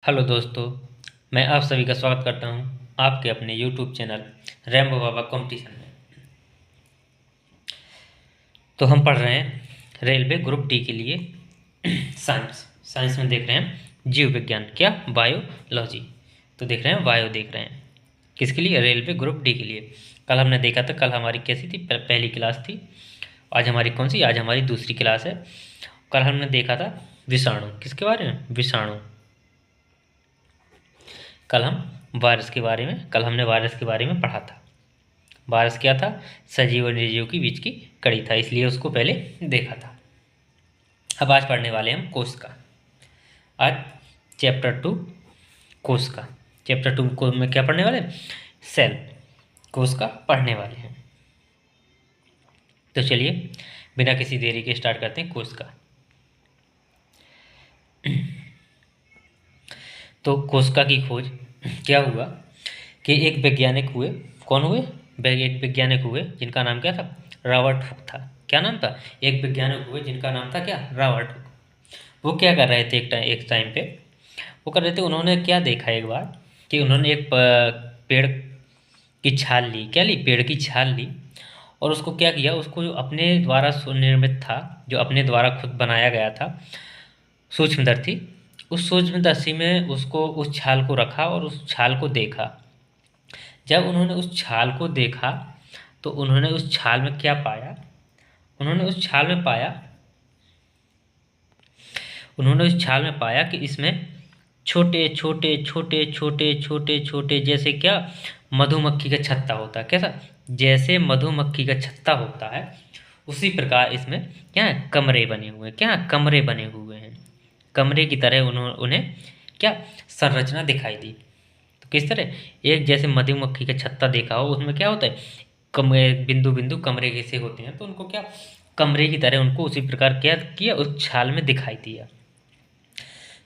Hello दोस्तों, मैं आप सभी का स्वागत करता हूं आपके अपने यूट्यूब चैनल रैम्बो बाबा कंपटीशन में। तो हम पढ़ रहे हैं रेलवे ग्रुप डी के लिए साइंस साइंस में देख रहे हैं जीव विज्ञान, क्या बायोलॉजी। तो देख रहे हैं बायो, देख रहे हैं किसके लिए, रेलवे ग्रुप डी के लिए। कल हमने देखा था, कल हमारी कैसी थी, पहली क्लास थी। आज हमारी कौन सी, आज हमारी दूसरी क्लास है। कल हमने देखा था विषाणु, किसके बारे में, विषाणु। कल हम वायरस के बारे में, कल हमने वायरस के बारे में पढ़ा था। वायरस क्या था, सजीव और निर्जीव के बीच की कड़ी था, इसलिए उसको पहले देखा था। अब आज पढ़ने वाले हम कोश का। आज चैप्टर 2 कोश का। चैप्टर 2 को में क्या पढ़ने वाले, सेल, कोश का पढ़ने वाले हैं। तो चलिए बिना किसी देरी के स्टार्ट करते हैं कोश का। तो कोशिका की खोज क्या हुआ कि एक वैज्ञानिक हुए, कौन हुए, एक वैज्ञानिक हुए जिनका नाम क्या था, रॉबर्ट हुक था। क्या नाम था, एक वैज्ञानिक हुए जिनका नाम था क्या, रॉबर्ट हुक। वो क्या कर रहे थे, एक टाइम पे वो कर रहे थे, उन्होंने क्या देखा एक बार कि उन्होंने एक पेड़ की छाल ली, क्या ली, पेड़ की छाल ली, और उसको क्या किया, उसको जो अपने द्वारा निर्मित था, जो अपने द्वारा खुद बनाया गया था सूक्ष्मदर्शी, उस सूक्ष्मदर्शी में उसको, उस छाल को रखा और उस छाल को देखा। जब उन्होंने उस छाल को देखा तो उन्होंने उस छाल में क्या पाया, उन्होंने उस छाल में पाया, उन्होंने उस छाल में पाया कि इसमें छोटे छोटे छोटे छोटे छोटे छोटे, जैसे क्या, मधुमक्खी का छत्ता होता है, कैसा, जैसे मधुमक्खी का छत्ता होता है उसी प्रकार इसमें क्या है, कमरे बने हुए हैं, क्या कमरे बने हुए हैं। कमरे की तरह उन्हें क्या संरचना दिखाई दी। तो किस तरह, एक जैसे मधुमक्खी का छत्ता देखा हो, उसमें क्या होता है, कमरे, बिंदु बिंदु कमरे जैसे होते हैं, तो उनको क्या, कमरे की तरह उनको उसी प्रकार क्या किया, उस छाल में दिखाई दिया।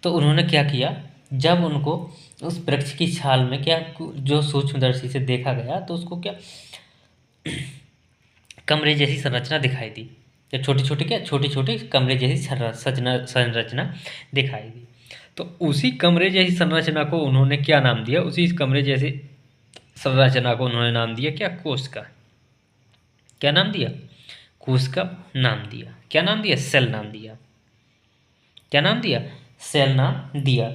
तो उन्होंने क्या किया, जब उनको उस वृक्ष की छाल में क्या, जो सूक्ष्मदर्शी से देखा गया, तो उसको क्या, कमरे जैसी संरचना दिखाई दी। या छोटे छोटे क्या, छोटे छोटे कमरे जैसी संरचना दिखाई दी। तो उसी कमरे जैसी संरचना को उन्होंने क्या नाम दिया, उसी कमरे जैसी संरचना को उन्होंने नाम दिया क्या, कोश का। क्या नाम दिया, कोश का नाम दिया। क्या नाम दिया, सेल नाम दिया। क्या नाम दिया, सेल नाम दिया।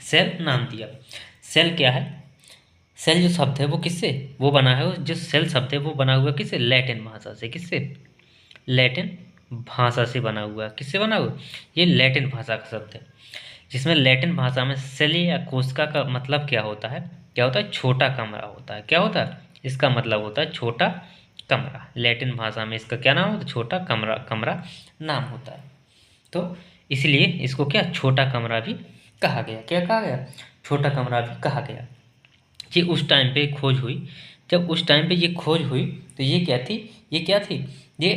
सेल नाम दिया। सेल क्या है, सेल जो शब्द है वो किससे, वो बना है, जो सेल शब्द है वो बना हुआ किससे, लैटिन भाषा से, किससे, लैटिन भाषा से बना हुआ है। किससे बना हुआ, ये लैटिन भाषा का शब्द है, जिसमें लैटिन भाषा में सेल या कोशिका का मतलब क्या होता है, क्या होता है, छोटा कमरा होता है। क्या होता है, इसका मतलब होता है छोटा कमरा। लैटिन भाषा में इसका क्या नाम होता है, छोटा कमरा, कमरा नाम होता है। तो इसलिए इसको क्या, छोटा कमरा भी कहा गया। क्या कहा गया, छोटा कमरा भी कहा गया। ये उस टाइम पे खोज हुई, जब उस टाइम पे ये खोज हुई तो ये क्या थी, ये क्या थी, ये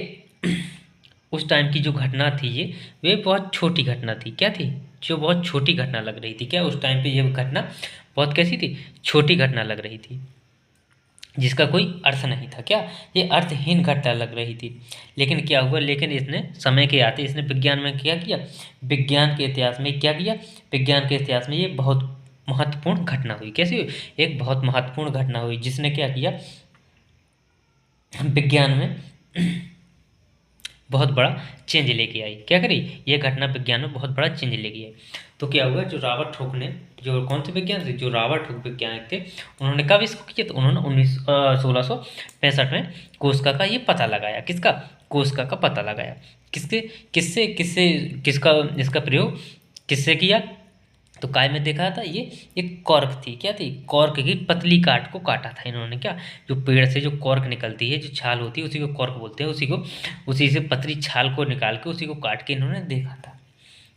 उस टाइम की जो घटना थी ये, वे बहुत छोटी घटना थी। क्या थी, जो बहुत छोटी घटना लग रही थी। क्या, उस टाइम पे ये घटना बहुत कैसी थी, छोटी घटना लग रही थी, जिसका कोई अर्थ नहीं था। क्या, ये अर्थहीन घटना लग रही थी। लेकिन क्या हुआ, लेकिन इसने समय के आते इसने विज्ञान में क्या किया, विज्ञान के इतिहास में क्या किया, विज्ञान के इतिहास में ये बहुत महत्वपूर्ण घटना हुई। कैसी हुई, एक बहुत महत्वपूर्ण घटना हुई, जिसने क्या किया, विज्ञान में बहुत बड़ा चेंज लेके आई। क्या करी, ये घटना विज्ञान में बहुत बड़ा चेंज लेके आई। तो क्या हुआ, जो रॉबर्ट हुक ने, जो कौन से विज्ञान थे, जो रॉबर्ट हुक वैज्ञानिक थे, उन्होंने कब इसको किया, तो उन्होंने 1665 में कोशिका का ये पता लगाया। किसका, कोशिका का पता लगाया। किसके, किससे किससे किसका, इसका प्रयोग किससे किया, तो काय में देखा था, ये एक कॉर्क थी। क्या थी, कॉर्क की पतली काट को काटा था इन्होंने। क्या, जो पेड़ से जो कॉर्क निकलती है, जो छाल होती है, उसी को कॉर्क बोलते हैं, उसी से पतली छाल को निकाल के उसी को काट के इन्होंने देखा था।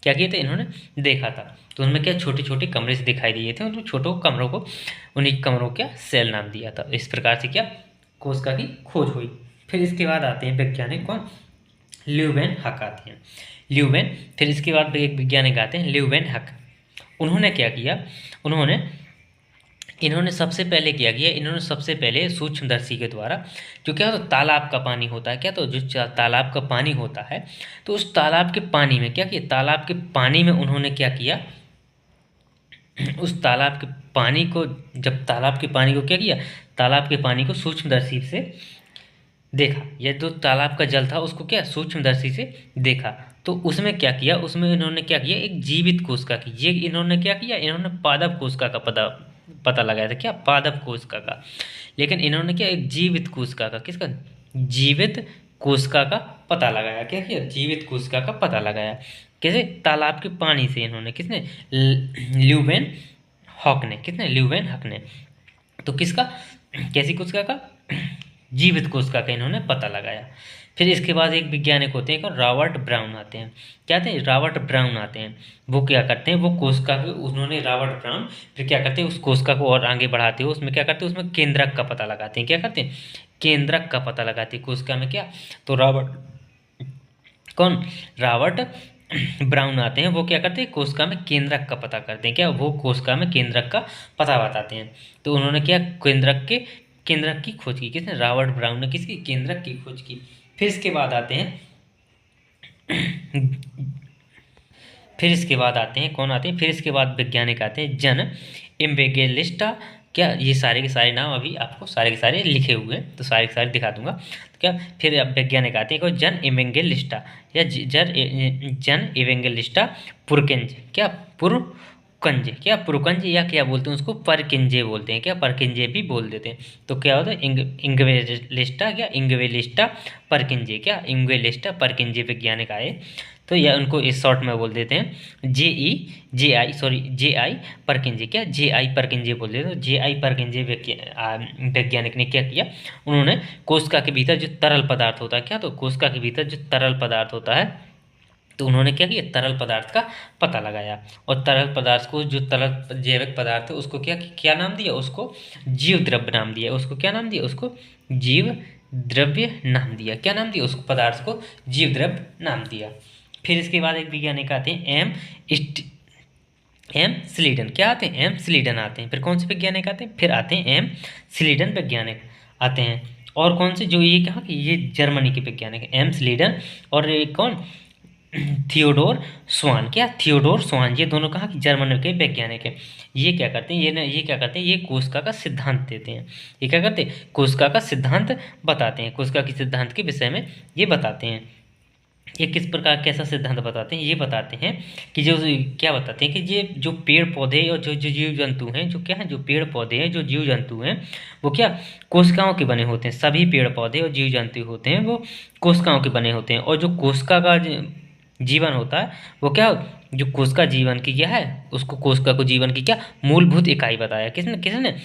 क्या किए थे, इन्होंने देखा था। तो उनमें क्या, छोटे छोटे कमरे से दिखाई दिए थे, उन छोटों कमरों को, उन्हीं कमरों को क्या, सेल नाम दिया था। इस प्रकार से क्या, कोशिका की खोज हुई। फिर इसके बाद आते हैं वैज्ञानिक कौन, ल्यूवेन हक आते हैं। ल्यूवेन, फिर इसके बाद एक वैज्ञानिक आते हैं ल्यूवेन हक। उन्होंने क्या किया, उन्होंने इन्होंने सबसे पहले क्या किया, इन्होंने सबसे पहले सूक्ष्मदर्शी के द्वारा जो क्या होता है तालाब का पानी होता है, क्या तो जो तालाब का पानी होता है, तो उस तालाब के पानी में क्या किया, तालाब के पानी में उन्होंने क्या किया, उस तालाब के पानी को, जब तालाब के पानी को क्या किया, तालाब के पानी को सूक्ष्मदर्शी से देखा, या जो तालाब का जल था उसको क्या सूक्ष्मदर्शी से देखा, तो उसमें क्या किया, उसमें इन्होंने क्या किया, एक जीवित कोशिका की, ये इन्होंने क्या किया, इन्होंने पादप कोशिका का पता पता लगाया था, क्या पादप कोशिका का, लेकिन इन्होंने क्या एक जीवित कोशिका का, किसका, जीवित कोशिका का पता लगाया, क्या किया, जीवित कोशिका का पता लगाया, कैसे, तालाब के पानी से इन्होंने, किसने, ल्यूवेन हॉक ने, किसने, ल्यूवेन हॉक ने, तो किसका, कैसी कोशिका का, जीवित कोशिका का इन्होंने पता लगाया। फिर इसके बाद एक वैज्ञानिक होते हैं, रॉबर्ट ब्राउन आते हैं, क्या आते हैं, रॉबर्ट ब्राउन आते हैं, वो क्या करते हैं, वो कोशिका के, उन्होंने रॉबर्ट ब्राउन फिर क्या करते हैं, उस कोशिका को और आगे बढ़ाते हैं, उसमें क्या करते हैं, उसमें केंद्रक का पता लगाते हैं, क्या करते हैं, केंद्रक का पता लगाते हैं कोशिका में, क्या, तो रॉबर्ट ब्राउन आते हैं, वो क्या करते हैं, कोशिका में केंद्रक का पता करते हैं, क्या, वो कोशिका में केंद्रक का पता बताते हैं, तो उन्होंने क्या, केंद्रक की खोज की, किसने, रॉबर्ट ब्राउन ने किसकी, केंद्रक की खोज की। फिर इसके बाद आते हैं फिर इसके बाद आते हैं कौन आते हैं, फिर इसके बाद वैज्ञानिक आते हैं जन इम्बेगेलिस्टा, क्या, ये सारे के सारे नाम अभी आपको सारे के सारे लिखे हुए हैं, तो सारे के सारे दिखा दूंगा, तो क्या, फिर अब वैज्ञानिक आते हैं कोई जन इवेंगेलिस्टा, या जन इवेंगेलिस्टा पुरकेंज, क्या, पुरकंज, क्या, पुरकंज, या क्या बोलते हैं उसको, परकिंजे बोलते हैं, क्या, परकिंजे भी बोल देते हैं, तो क्या होता है, इंगवेलिस्टा, क्या, इंगवेलिस्टा परकिंजे, क्या, इंगवेलिस्टा परकिंजे वैज्ञानिक आए, तो यह उनको इस शॉर्ट में बोल देते हैं जे आई परकिंजे, क्या, जे आई परकिंजे बोल देते हैं, जे आई परकिंजे वैज्ञानिक ने क्या किया, उन्होंने कोशिका के भीतर जो तरल पदार्थ होता है, क्या, तो कोशिका के भीतर जो तरल पदार्थ होता है, तो उन्होंने क्या किया, तरल पदार्थ का पता लगाया, और तरल पदार्थ को, जो तरल जैविक पदार्थ है उसको क्या क्या नाम दिया, उसको जीव द्रव्य नाम दिया, उसको क्या नाम दिया, उसको जीव द्रव्य नाम दिया, क्या नाम दिया, उसको पदार्थ को जीव द्रव्य नाम दिया। फिर इसके बाद एक वैज्ञानिक आते हैं एम स्लीडन, क्या आते हैं, एम स्लीडन आते हैं, फिर कौन से वैज्ञानिक आते हैं, फिर आते हैं एम स्लीडन वैज्ञानिक आते हैं, और कौन से, जो ये कहा कि ये जर्मनी के वैज्ञानिक है एम स्लीडन, और एक कौन, थियोडोर स्वान, क्या, थियोडोर स्वान, ये दोनों कहा कि जर्मन के वैज्ञानिक हैं। ये क्या करते हैं, ये क्या करते हैं, ये कोशिका का सिद्धांत देते हैं, ये क्या करते हैं, कोशिका का सिद्धांत बताते हैं, कोशिका के सिद्धांत के विषय में ये बताते हैं, ये किस प्रकार कैसा सिद्धांत बताते हैं, ये बताते हैं कि जो, क्या बताते हैं कि ये जो पेड़ पौधे और जो जो जीव जंतु हैं, जो क्या है, जो पेड़ पौधे हैं, जो जीव जंतु हैं, वो क्या कोशिकाओं के बने होते हैं, सभी पेड़ पौधे और जीव जंतु होते हैं वो कोशिकाओं के बने होते हैं, और जो कोशिका का जीवन होता है वो क्या, जो कोशिका जीवन की क्या है, उसको कोशिका को जीवन की क्या मूलभूत इकाई बताया, किसने किसने,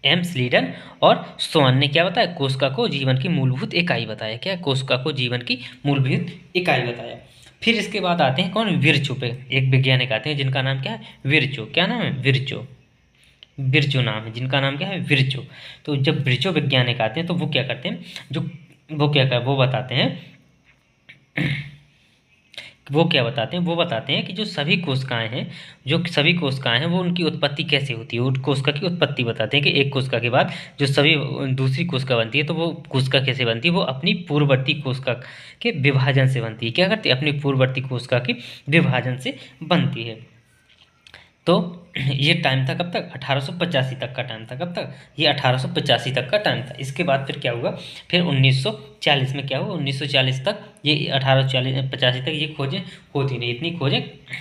एम स्लीडन और सोन ने क्या बताया, कोशिका को जीवन की मूलभूत इकाई बताया, क्या, कोशिका को जीवन की मूलभूत इकाई बताया। फिर इसके बाद आते हैं कौन, विर्चो पे एक वैज्ञानिक आते हैं जिनका नाम क्या है, विर्चो, क्या नाम है, विर्चो, विर्चो नाम है जिनका नाम क्या है, विर्चो। तो जब विर्चो वैज्ञानिक आते हैं तो वो क्या करते हैं, जो वो बताते हैं, वो क्या बताते हैं, वो बताते हैं कि जो सभी कोशिकाएं हैं, जो सभी कोशिकाएं हैं वो उनकी उत्पत्ति कैसे होती है, उस कोशिका की उत्पत्ति बताते हैं कि एक कोशिका के बाद जो सभी दूसरी कोशिका बनती है, तो वो कोशिका कैसे बनती है, वो अपनी पूर्ववर्ती कोशिका के विभाजन से बनती है, क्या करती है, अपनी पूर्ववर्ती कोशिका के विभाजन से बनती है। तो ये टाइम था कब तक, 1885 तक का टाइम था, कब तक, ये 1885 तक का टाइम था। इसके बाद फिर क्या हुआ, फिर 1940 में क्या हुआ, 1940 तक, ये 1885 तक ये खोजें होती नहीं, इतनी खोजें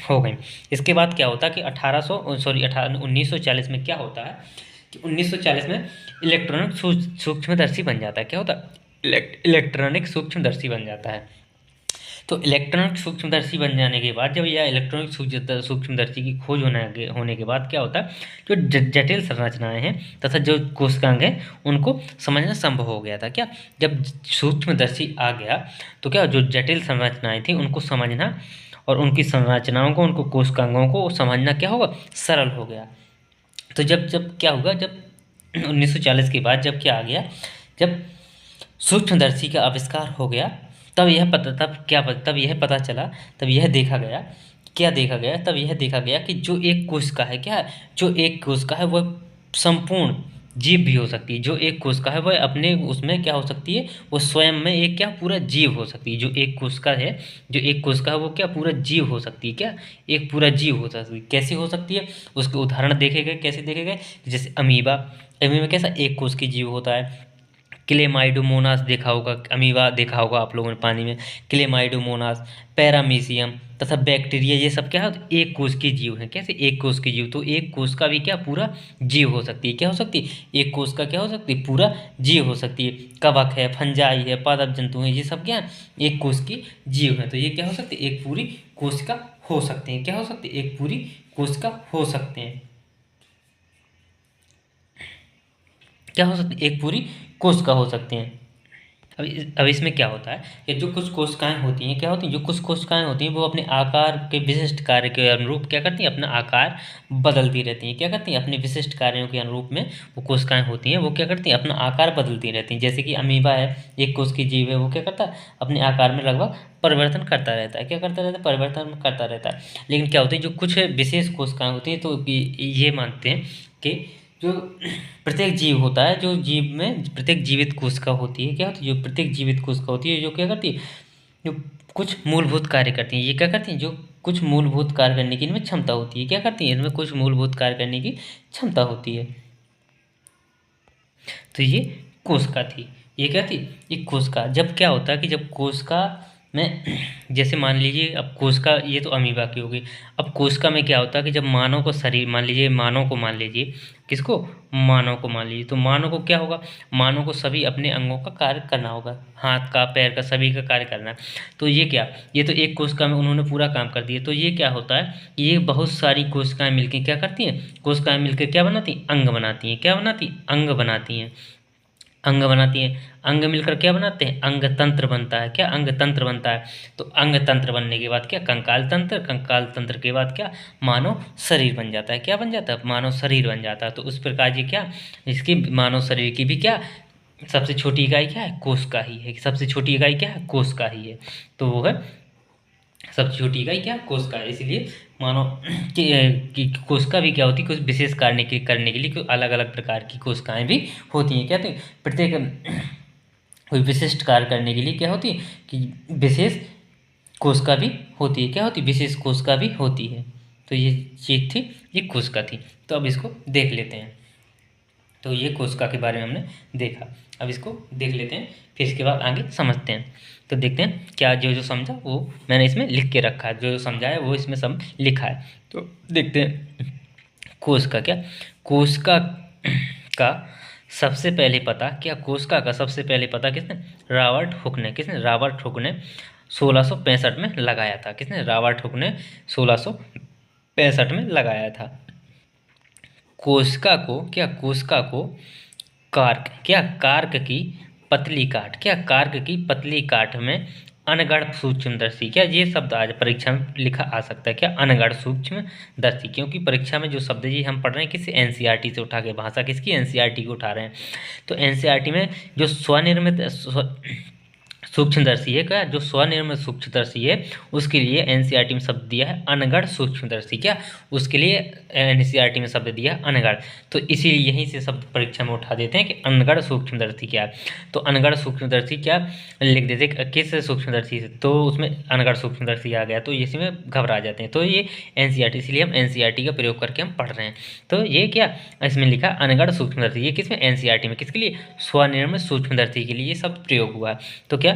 हो गई। इसके बाद क्या होता कि 1940 में क्या होता है कि 1940 में इलेक्ट्रॉनिक सूक्ष्मदर्शी बन जाता है, क्या होता है, इलेक्ट्रॉनिक सूक्ष्मदर्शी बन जाता है। तो इलेक्ट्रॉनिक सूक्ष्मदर्शी बन जाने के बाद, जब यह इलेक्ट्रॉनिक सूक्ष्मदर्शी की खोज होने के बाद क्या होता है, जो जटिल संरचनाएं हैं तथा जो कोशिकांग हैं उनको समझना संभव हो गया था, क्या, जब सूक्ष्मदर्शी आ गया तो क्या, जो जटिल संरचनाएं थी उनको समझना और उनकी संरचनाओं को, उनको कोशिकांगों को समझना क्या होगा, सरल हो गया। तो जब जब क्या हुआ, जब 1940 के बाद जब क्या आ गया, जब सूक्ष्मदर्शी का आविष्कार हो गया, तब यह पता चला, तब यह देखा गया क्या देखा गया, तब यह देखा गया कि जो एक कोशिका है, क्या है, जो एक कोशिका है वह संपूर्ण जीव भी हो सकती है। जो एक कोशिका है वह अपने उसमें क्या हो सकती है, वो स्वयं में एक क्या पूरा जीव हो सकती है। जो एक कोशिका है, जो एक कोशिका है वो क्या पूरा जीव हो सकती है, क्या एक पूरा जीव हो सकती है। कैसे हो सकती है, उसके उदाहरण देखे गए। कैसे देखे गए, जैसे अमीबा। अमीबा कैसा एक कोश की जीव होता है। क्लेमाइडोमोनास देखा होगा, अमीबा देखा होगा आप लोगों ने पानी में। क्लेमाइडोमोनास, पैरामीशियम तथा बैक्टीरिया, ये सब क्या है, एक कोश की जीव है। कैसे एक कोश की जीव, तो एक कोश का भी क्या पूरा जीव हो सकती है। क्या हो सकती है, एक कोश का क्या हो सकती है, पूरा जीव हो सकती है। कवक है, फंजाई है, पादप जंतु है, ये सब क्या है, एक कोश की जीव है। तो ये क्या हो सकती है, एक पूरी कोशिका हो सकते हैं। क्या हो सकती है, एक पूरी कोशिका हो सकते हैं। क्या हो सकती है, एक पूरी कोशिका हो सकते हैं। अब इसमें क्या होता है कि जो कुछ कोशिकाएं होती हैं, क्या होती हैं, जो कुछ कोशिकाएं होती हैं वो अपने आकार के विशिष्ट कार्य के अनुरूप क्या करती हैं, अपना आकार बदलती रहती हैं। क्या करती हैं, अपने विशिष्ट कार्यों के अनुरूप में वो कोशिकाएं होती हैं, वो क्या करती हैं, अपना आकार बदलती रहती हैं। जैसे कि अमीबा है, एक कोश की जीव है, वो क्या करता है, अपने आकार में लगभग परिवर्तन करता रहता है। क्या करता रहता है, परिवर्तन करता रहता है। लेकिन क्या होती है, जो कुछ विशेष कोशिकाएं होती हैं, तो ये मानते हैं कि जो प्रत्येक जीव होता है, जो जीव में प्रत्येक जीवित कोशिका होती है, क्या होती है, जो प्रत्येक जीवित कोशिका होती है, जो क्या करती है, जो कुछ मूलभूत कार्य करती हैं। ये क्या करती हैं, जो कुछ मूलभूत कार्य करने की इनमें क्षमता होती है। क्या करती हैं, इनमें कुछ मूलभूत कार्य करने की क्षमता होती है। तो ये कोशिका थी। ये क्या थी, ये कोशिका। जब क्या होता है कि जब कोशिका में जैसे मान लीजिए, अब कोशिका ये तो अमीबा की होगी। अब कोशिका में क्या होता है कि जब मानव को शरीर, मान लीजिए मानव को मान लीजिए, किसको, मानव को मान लीजिए, तो मानव को क्या होगा, मानव को सभी अपने अंगों का कार्य करना होगा, हाथ का, पैर का, सभी का कार्य करना है। तो ये क्या, ये तो एक कोशिका में उन्होंने पूरा काम कर दिया। तो ये क्या होता है, ये बहुत सारी कोशिकाएं मिलकर क्या करती हैं, कोशिकाएं मिलकर क्या बनाती हैं, अंग बनाती हैं। क्या बनाती, अंग बनाती हैं, अंग बनाती हैं। अंग मिलकर क्या बनाते हैं, अंग तंत्र बनता है। क्या, अंग तंत्र बनता है। तो अंग तंत्र बनने के बाद क्या, कंकाल तंत्र, कंकाल तंत्र के बाद क्या, मानव शरीर बन जाता है। क्या बन जाता है, मानव शरीर बन जाता है। तो उस प्रकार ये क्या, इसकी मानव शरीर की भी क्या सबसे छोटी इकाई क्या है, कोशिका ही है। सबसे छोटी इकाई क्या है, कोशिका ही है। तो वो है सबसे छोटी इकाई क्या, कोशिका है। इसलिए मानो कि कोशिका भी क्या होती है, कुछ विशेष करने के लिए कुछ अलग अलग प्रकार की कोशिकाएं भी होती हैं। क्या होती है, प्रत्येक कोई विशिष्ट कार्य करने के लिए क्या होती है कि विशेष कोशिका भी होती है। क्या होती है, विशेष कोशिका भी होती है। तो ये चीज थी, ये कोशिका थी। तो अब इसको देख लेते हैं। तो ये कोशिका के बारे में हमने देखा। अब इसको देख लेते हैं, फिर इसके बाद आगे समझते हैं। तो देखते हैं क्या जो जो समझा वो मैंने इसमें लिख के रखा है, जो जो समझा है वो इसमें सब लिखा है। तो देखते हैं कोशिका। क्या, कोशिका का सबसे पहले पता, क्या कोशिका का सबसे पहले पता किसने, रॉबर्ट हुक ने। किसने, रॉबर्ट हुक ने 1665 में लगाया था। किसने, रॉबर्ट हुक ने 1665 में लगाया था। कोशिका को, क्या, कोशिका को कार्क, क्या, कार्क की पतली काट, क्या, कार्क की पतली काट में अनगढ़ सूक्ष्मदर्शी। क्या, ये शब्द आज परीक्षा में लिखा आ सकता है। क्या, अनगढ़ सूक्ष्मदर्शी, क्योंकि परीक्षा में जो शब्द जी हम पढ़ रहे हैं किसी एनसीईआरटी से उठा के, भाषा किसकी, एनसीईआरटी को उठा रहे हैं। तो एनसीईआरटी में जो स्वनिर्मित सूक्ष्मदर्शी है, क्या, जो स्वनिर्मित सूक्ष्मदर्शी है उसके लिए एनसीईआरटी में शब्द दिया है अनगढ़ सूक्ष्मदर्शी। क्या, उसके लिए एनसीईआरटी में शब्द दिया है अनगढ़। तो इसीलिए यहीं से शब्द परीक्षा में उठा देते हैं कि अनगढ़ सूक्ष्मदर्शी क्या है। तो अनगढ़ सूक्ष्मदर्शी क्या लिख देते, किस सूक्ष्मदर्शी से, तो उसमें अनगढ़ सूक्ष्मदर्शी आ गया, तो इसी में घबरा जाते हैं। तो ये एनसीईआरटी, इसलिए हम एनसीईआरटी का प्रयोग करके हम पढ़ रहे हैं। तो ये क्या, इसमें लिखा अनगढ़ सूक्ष्मदर्शी, ये किसमें, एनसीईआरटी में, किसके लिए, स्वनिर्मित सूक्ष्मदर्शी के लिए ये शब्द प्रयोग हुआ है। तो क्या,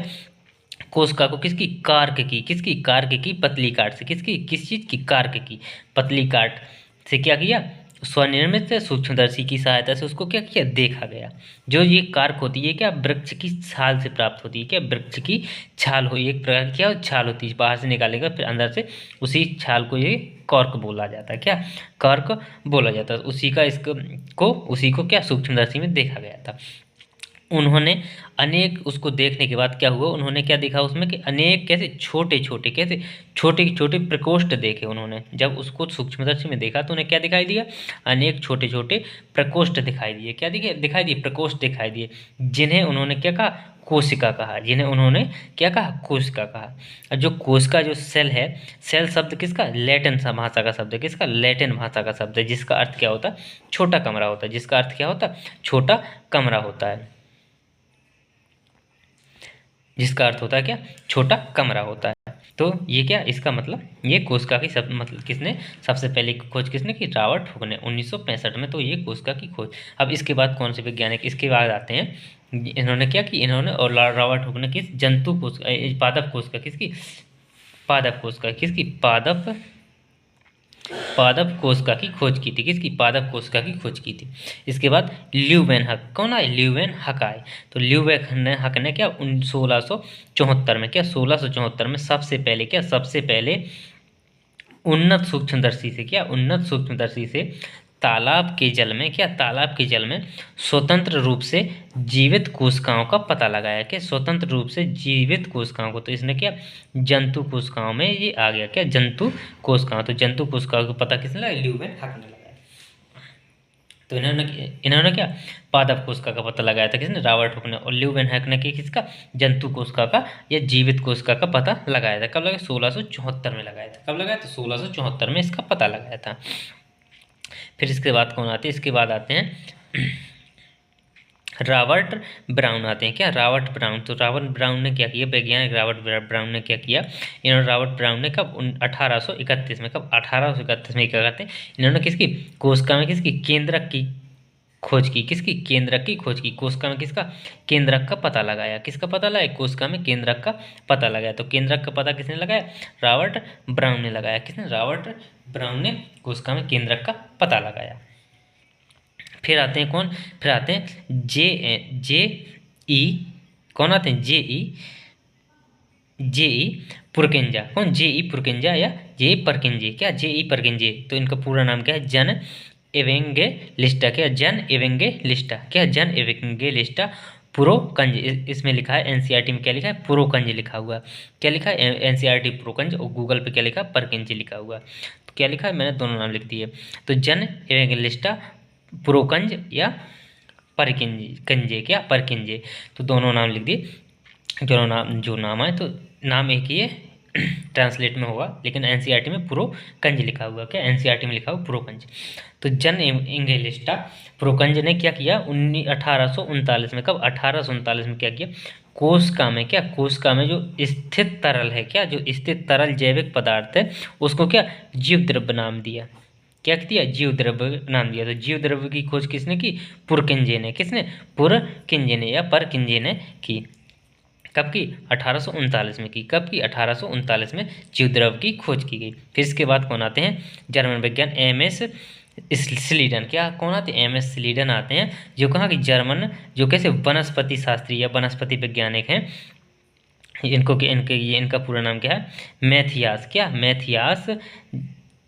कोशिका को किसकी, कार्क की, किसकी, कार्क की पतली काट से, किसकी, किस चीज की, कार्क की पतली काट से क्या किया, स्वनिर्मित सूक्ष्मदर्शी की सहायता से उसको क्या किया, देखा गया। जो ये कार्क होती है क्या, वृक्ष की छाल से प्राप्त होती है। क्या, वृक्ष की छाल हो, एक प्रकार की क्या छाल होती है, बाहर से निकालेगा फिर अंदर से उसी छाल को ये कॉर्क बोला जाता है। क्या, कॉर्क बोला जाता है। उसी का इसको उसी को क्या सूक्ष्मदर्शी में देखा गया था। उन्होंने अनेक, उसको देखने के बाद क्या हुआ, उन्होंने क्या देखा उसमें कि अनेक कैसे छोटे छोटे, कैसे छोटे छोटे प्रकोष्ठ देखे उन्होंने। जब उसको सूक्ष्मदर्शी में देखा तो उन्हें क्या दिखाई दिया, अनेक छोटे छोटे प्रकोष्ठ दिखाई दिए। क्या दिखाई दिए, प्रकोष्ठ दिखाई दिए, जिन्हें उन्होंने क्या कहा, कोशिका कहा, जिन्हें उन्होंने क्या कहा, कोशिका कहा। और जो कोशिका जो सेल है, सेल शब्द किसका, लैटिन भाषा का शब्द है, किसका, लैटिन भाषा का शब्द है, जिसका अर्थ क्या होता है, छोटा कमरा होता है, जिसका अर्थ क्या होता है, छोटा कमरा होता है, जिसका अर्थ होता है क्या, छोटा कमरा होता है। तो ये क्या, इसका मतलब ये कोशिका की सब मतलब किसने सबसे पहले खोज किसने की, रॉबर्ट हुक ने 1965 में। तो ये कोशिका की खोज। अब इसके बाद कौन से वैज्ञानिक इसके बाद आते हैं, इन्होंने क्या की, इन्होंने और रॉबर्ट हुक ने किस, जंतु कोशिका, पादप कोशिका किसकी, पादप कोशिका किसकी, पादप कोशिका की खोज की थी, किसकी, पादप कोशिका की खोज की थी। इसके बाद ल्यूवेन हक, कौन आए, ल्यूवेन हक आए। तो ल्यूवेन हक ने क्या 1674 में, क्या 1674 में सबसे पहले क्या, सबसे पहले उन्नत सूक्ष्मदर्शी से, क्या उन्नत सूक्ष्मदर्शी से तालाब के जल में, क्या तालाब के जल में स्वतंत्र रूप से जीवित कोशिकाओं का पता लगाया, क्या स्वतंत्र रूप से जीवित कोशिकाओं को। तो इसने क्या, जंतु कोशिकाओं में ये आ गया, क्या जंतु कोशिकाओं। तो जंतु कोशिकाओं को पता किसने लगाया, ल्यूवेन हक ने लगाया। तो इन्होंने क्या, पादप कोशिका का पता लगाया था, किसने, रॉबर्ट हुक ने। और ल्यूवेन हक ने किसका, जंतु कोशिका का या जीवित कोशिका का पता लगाया था। कब लगाया, 1674 में लगाया था। कब लगाया था, 1674 में इसका पता लगाया था। फिर इसके बाद कौन आते हैं, इसके बाद आते हैं रॉबर्ट ब्राउन आते हैं, क्या रॉबर्ट ब्राउन। तो रॉबर्ट ब्राउन ने क्या किया, वैज्ञानिक रॉबर्ट ब्राउन ने क्या किया, इन्होंने रॉबर्ट ब्राउन ने कब 1831 में, कब 1831 में क्या करते हैं, इन्होंने किसकी, कोशिका में किसकी, केंद्रक की खोज की, किसकी, केंद्रक की खोज की। कोशिका में किसका, केंद्रक का पता लगाया, किसका पता लगाया, कोशिका में केंद्रक का पता लगाया। तो केंद्रक का पता किसने लगाया, रॉबर्ट ब्राउन ने लगाया, किसने, रॉबर्ट ब्राउन ने कोशिका में केंद्रक का पता लगाया। फिर आते हैं कौन, फिर आते हैं जे ई, कौन आते हैं, जे ई पुरकेंजा। कौन, जे ई पुरकेंजा या जे परकिंजे, क्या जे ई परकिंजे। तो इनका पूरा नाम क्या है, जन एवेंगेलिस्टा, क्या जन एवेंगेलिस्टा, क्या जन एवेंगेलिस्टा पुरोकंज। इसमें लिखा है एनसीईआरटी में, क्या लिखा है, पुरोकंज लिखा हुआ है। क्या लिखा है, एनसीईआरटी पुरोकंज। और गूगल पे क्या लिखा है, परकिंजे लिखा हुआ है। तो क्या लिखा है, मैंने दोनों नाम लिख दिए। तो जन एवेंगेलिस्टा पुरोकंज या परकिंजे, क्या परकिंजे। तो दोनों नाम लिख दिए, जो नाम है। तो नाम एक ही है, ट्रांसलेट में होगा, लेकिन एनसीईआरटी में पुरोकंज लिखा हुआ, क्या एनसीईआरटी में लिखा हुआ पुरोकंज। तो जन एवेंगेलिस्टा पुरोकंज ने क्या किया 1839 में, कब 1839 में क्या किया, कोशिका में, क्या कोशिका में जो स्थित तरल है, क्या जो स्थित तरल जैविक पदार्थ है, उसको क्या जीव द्रव्य नाम दिया। क्या दिया, जीव द्रव्य नाम दिया। तो जीव द्रव्य की खोज किसने की, पुरकिंजे ने, किसने, पुरकिंजे ने या परकिंजे ने की। कब की, 1839 में की। कब की, 1839 में जीव द्रव्य की खोज की गई। फिर इसके बाद कौन आते हैं, जर्मन विज्ञान एम एस स्लीडन। क्या कौन आते हैं, एम एस स्लीडन आते हैं, जो कहाँ की, जर्मन, जो कैसे वनस्पति शास्त्री या वनस्पति वैज्ञानिक हैं। इनका पूरा नाम क्या है, मैथियास, क्या मैथियास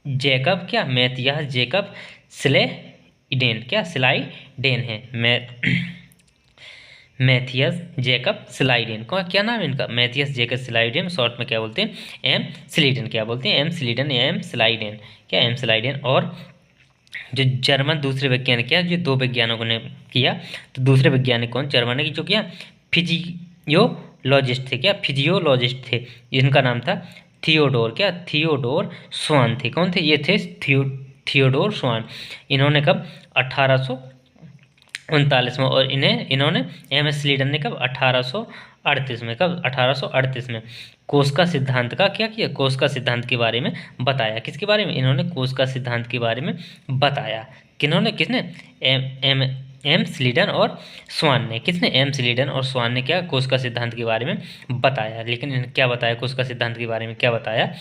जैकब, क्या मैथियास जैकब स्लाइडेन, क्या स्लाइडेन है, मैथियस जैकब स्लाइडेन। कौन, क्या नाम है इनका, मैथियस जैकब स्लाइडेन, शॉर्ट में क्या बोलते हैं, एम स्लीडन। क्या बोलते हैं, एम स्लीडन या एम स्लाइडेन, क्या एम स्लाइडेन। और जो जर्मन दूसरे वैज्ञानिक, क्या जो दो वैज्ञानिकों ने किया, तो दूसरे वैज्ञानिक कौन, जर्मन ने जो किया, फिजियोलॉजिस्ट थे, क्या फिजियोलॉजिस्ट थे। इनका नाम था थियोडोर, क्या थियोडोर स्वान थे। कौन थे, ये थे थियोडोर स्वान। इन्होंने कब 1839 में, और इन्होंने एम एस स्लीडन ने कब 1838 में, कब 1838 में कोशिका सिद्धांत का क्या किया, कोशिका सिद्धांत के बारे में बताया। किसके बारे में, इन्होंने कोशिका सिद्धांत के बारे में बताया। किन्होंने, किसने, एम स्लीडन और स्वान ने। किसने, एम स्लीडन और स्वान ने क्या कोशिका सिद्धांत के बारे में बताया। लेकिन क्या बताया, कोशिका सिद्धांत के बारे में क्या बताया,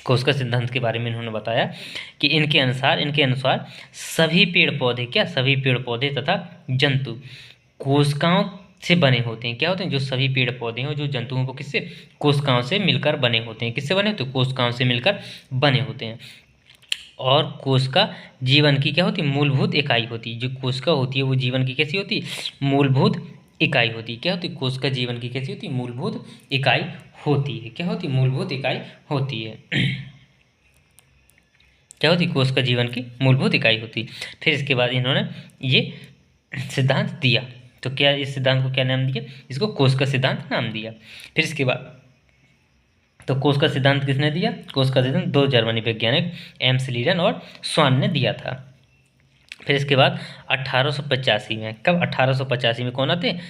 कोशिका सिद्धांत के बारे में इन्होंने बताया कि इनके अनुसार सभी पेड़ पौधे, क्या सभी पेड़ पौधे तथा जंतु कोशिकाओं से बने होते हैं। क्या होते हैं, जो सभी पेड़ पौधे हैं, जो जंतुओं को किससे, कोशिकाओं से मिलकर बने होते हैं। किससे बने होते हैं, कोशिकाओं से मिलकर बने होते हैं। और कोशिका जीवन की क्या होती है, मूलभूत इकाई होती है। जो कोशिका होती है वो जीवन की कैसी होती है, मूलभूत इकाई होती है। क्या होती है, कोशिका जीवन की कैसी होती है, मूलभूत इकाई होती है। क्या होती है, मूलभूत इकाई होती है। क्या होती है, कोशिका का जीवन की मूलभूत इकाई होती है। फिर इसके बाद इन्होंने ये सिद्धांत दिया। तो क्या इस सिद्धांत को क्या नाम दिया, इसको कोश का सिद्धांत नाम दिया। फिर इसके बाद तो कोश का सिद्धांत किसने दिया, कोश का सिद्धांत 2 जर्मनी वैज्ञानिक एम्सलीडन और स्वान ने दिया था। फिर इसके बाद 1885 में, कब 1885 में कौन आते हैं,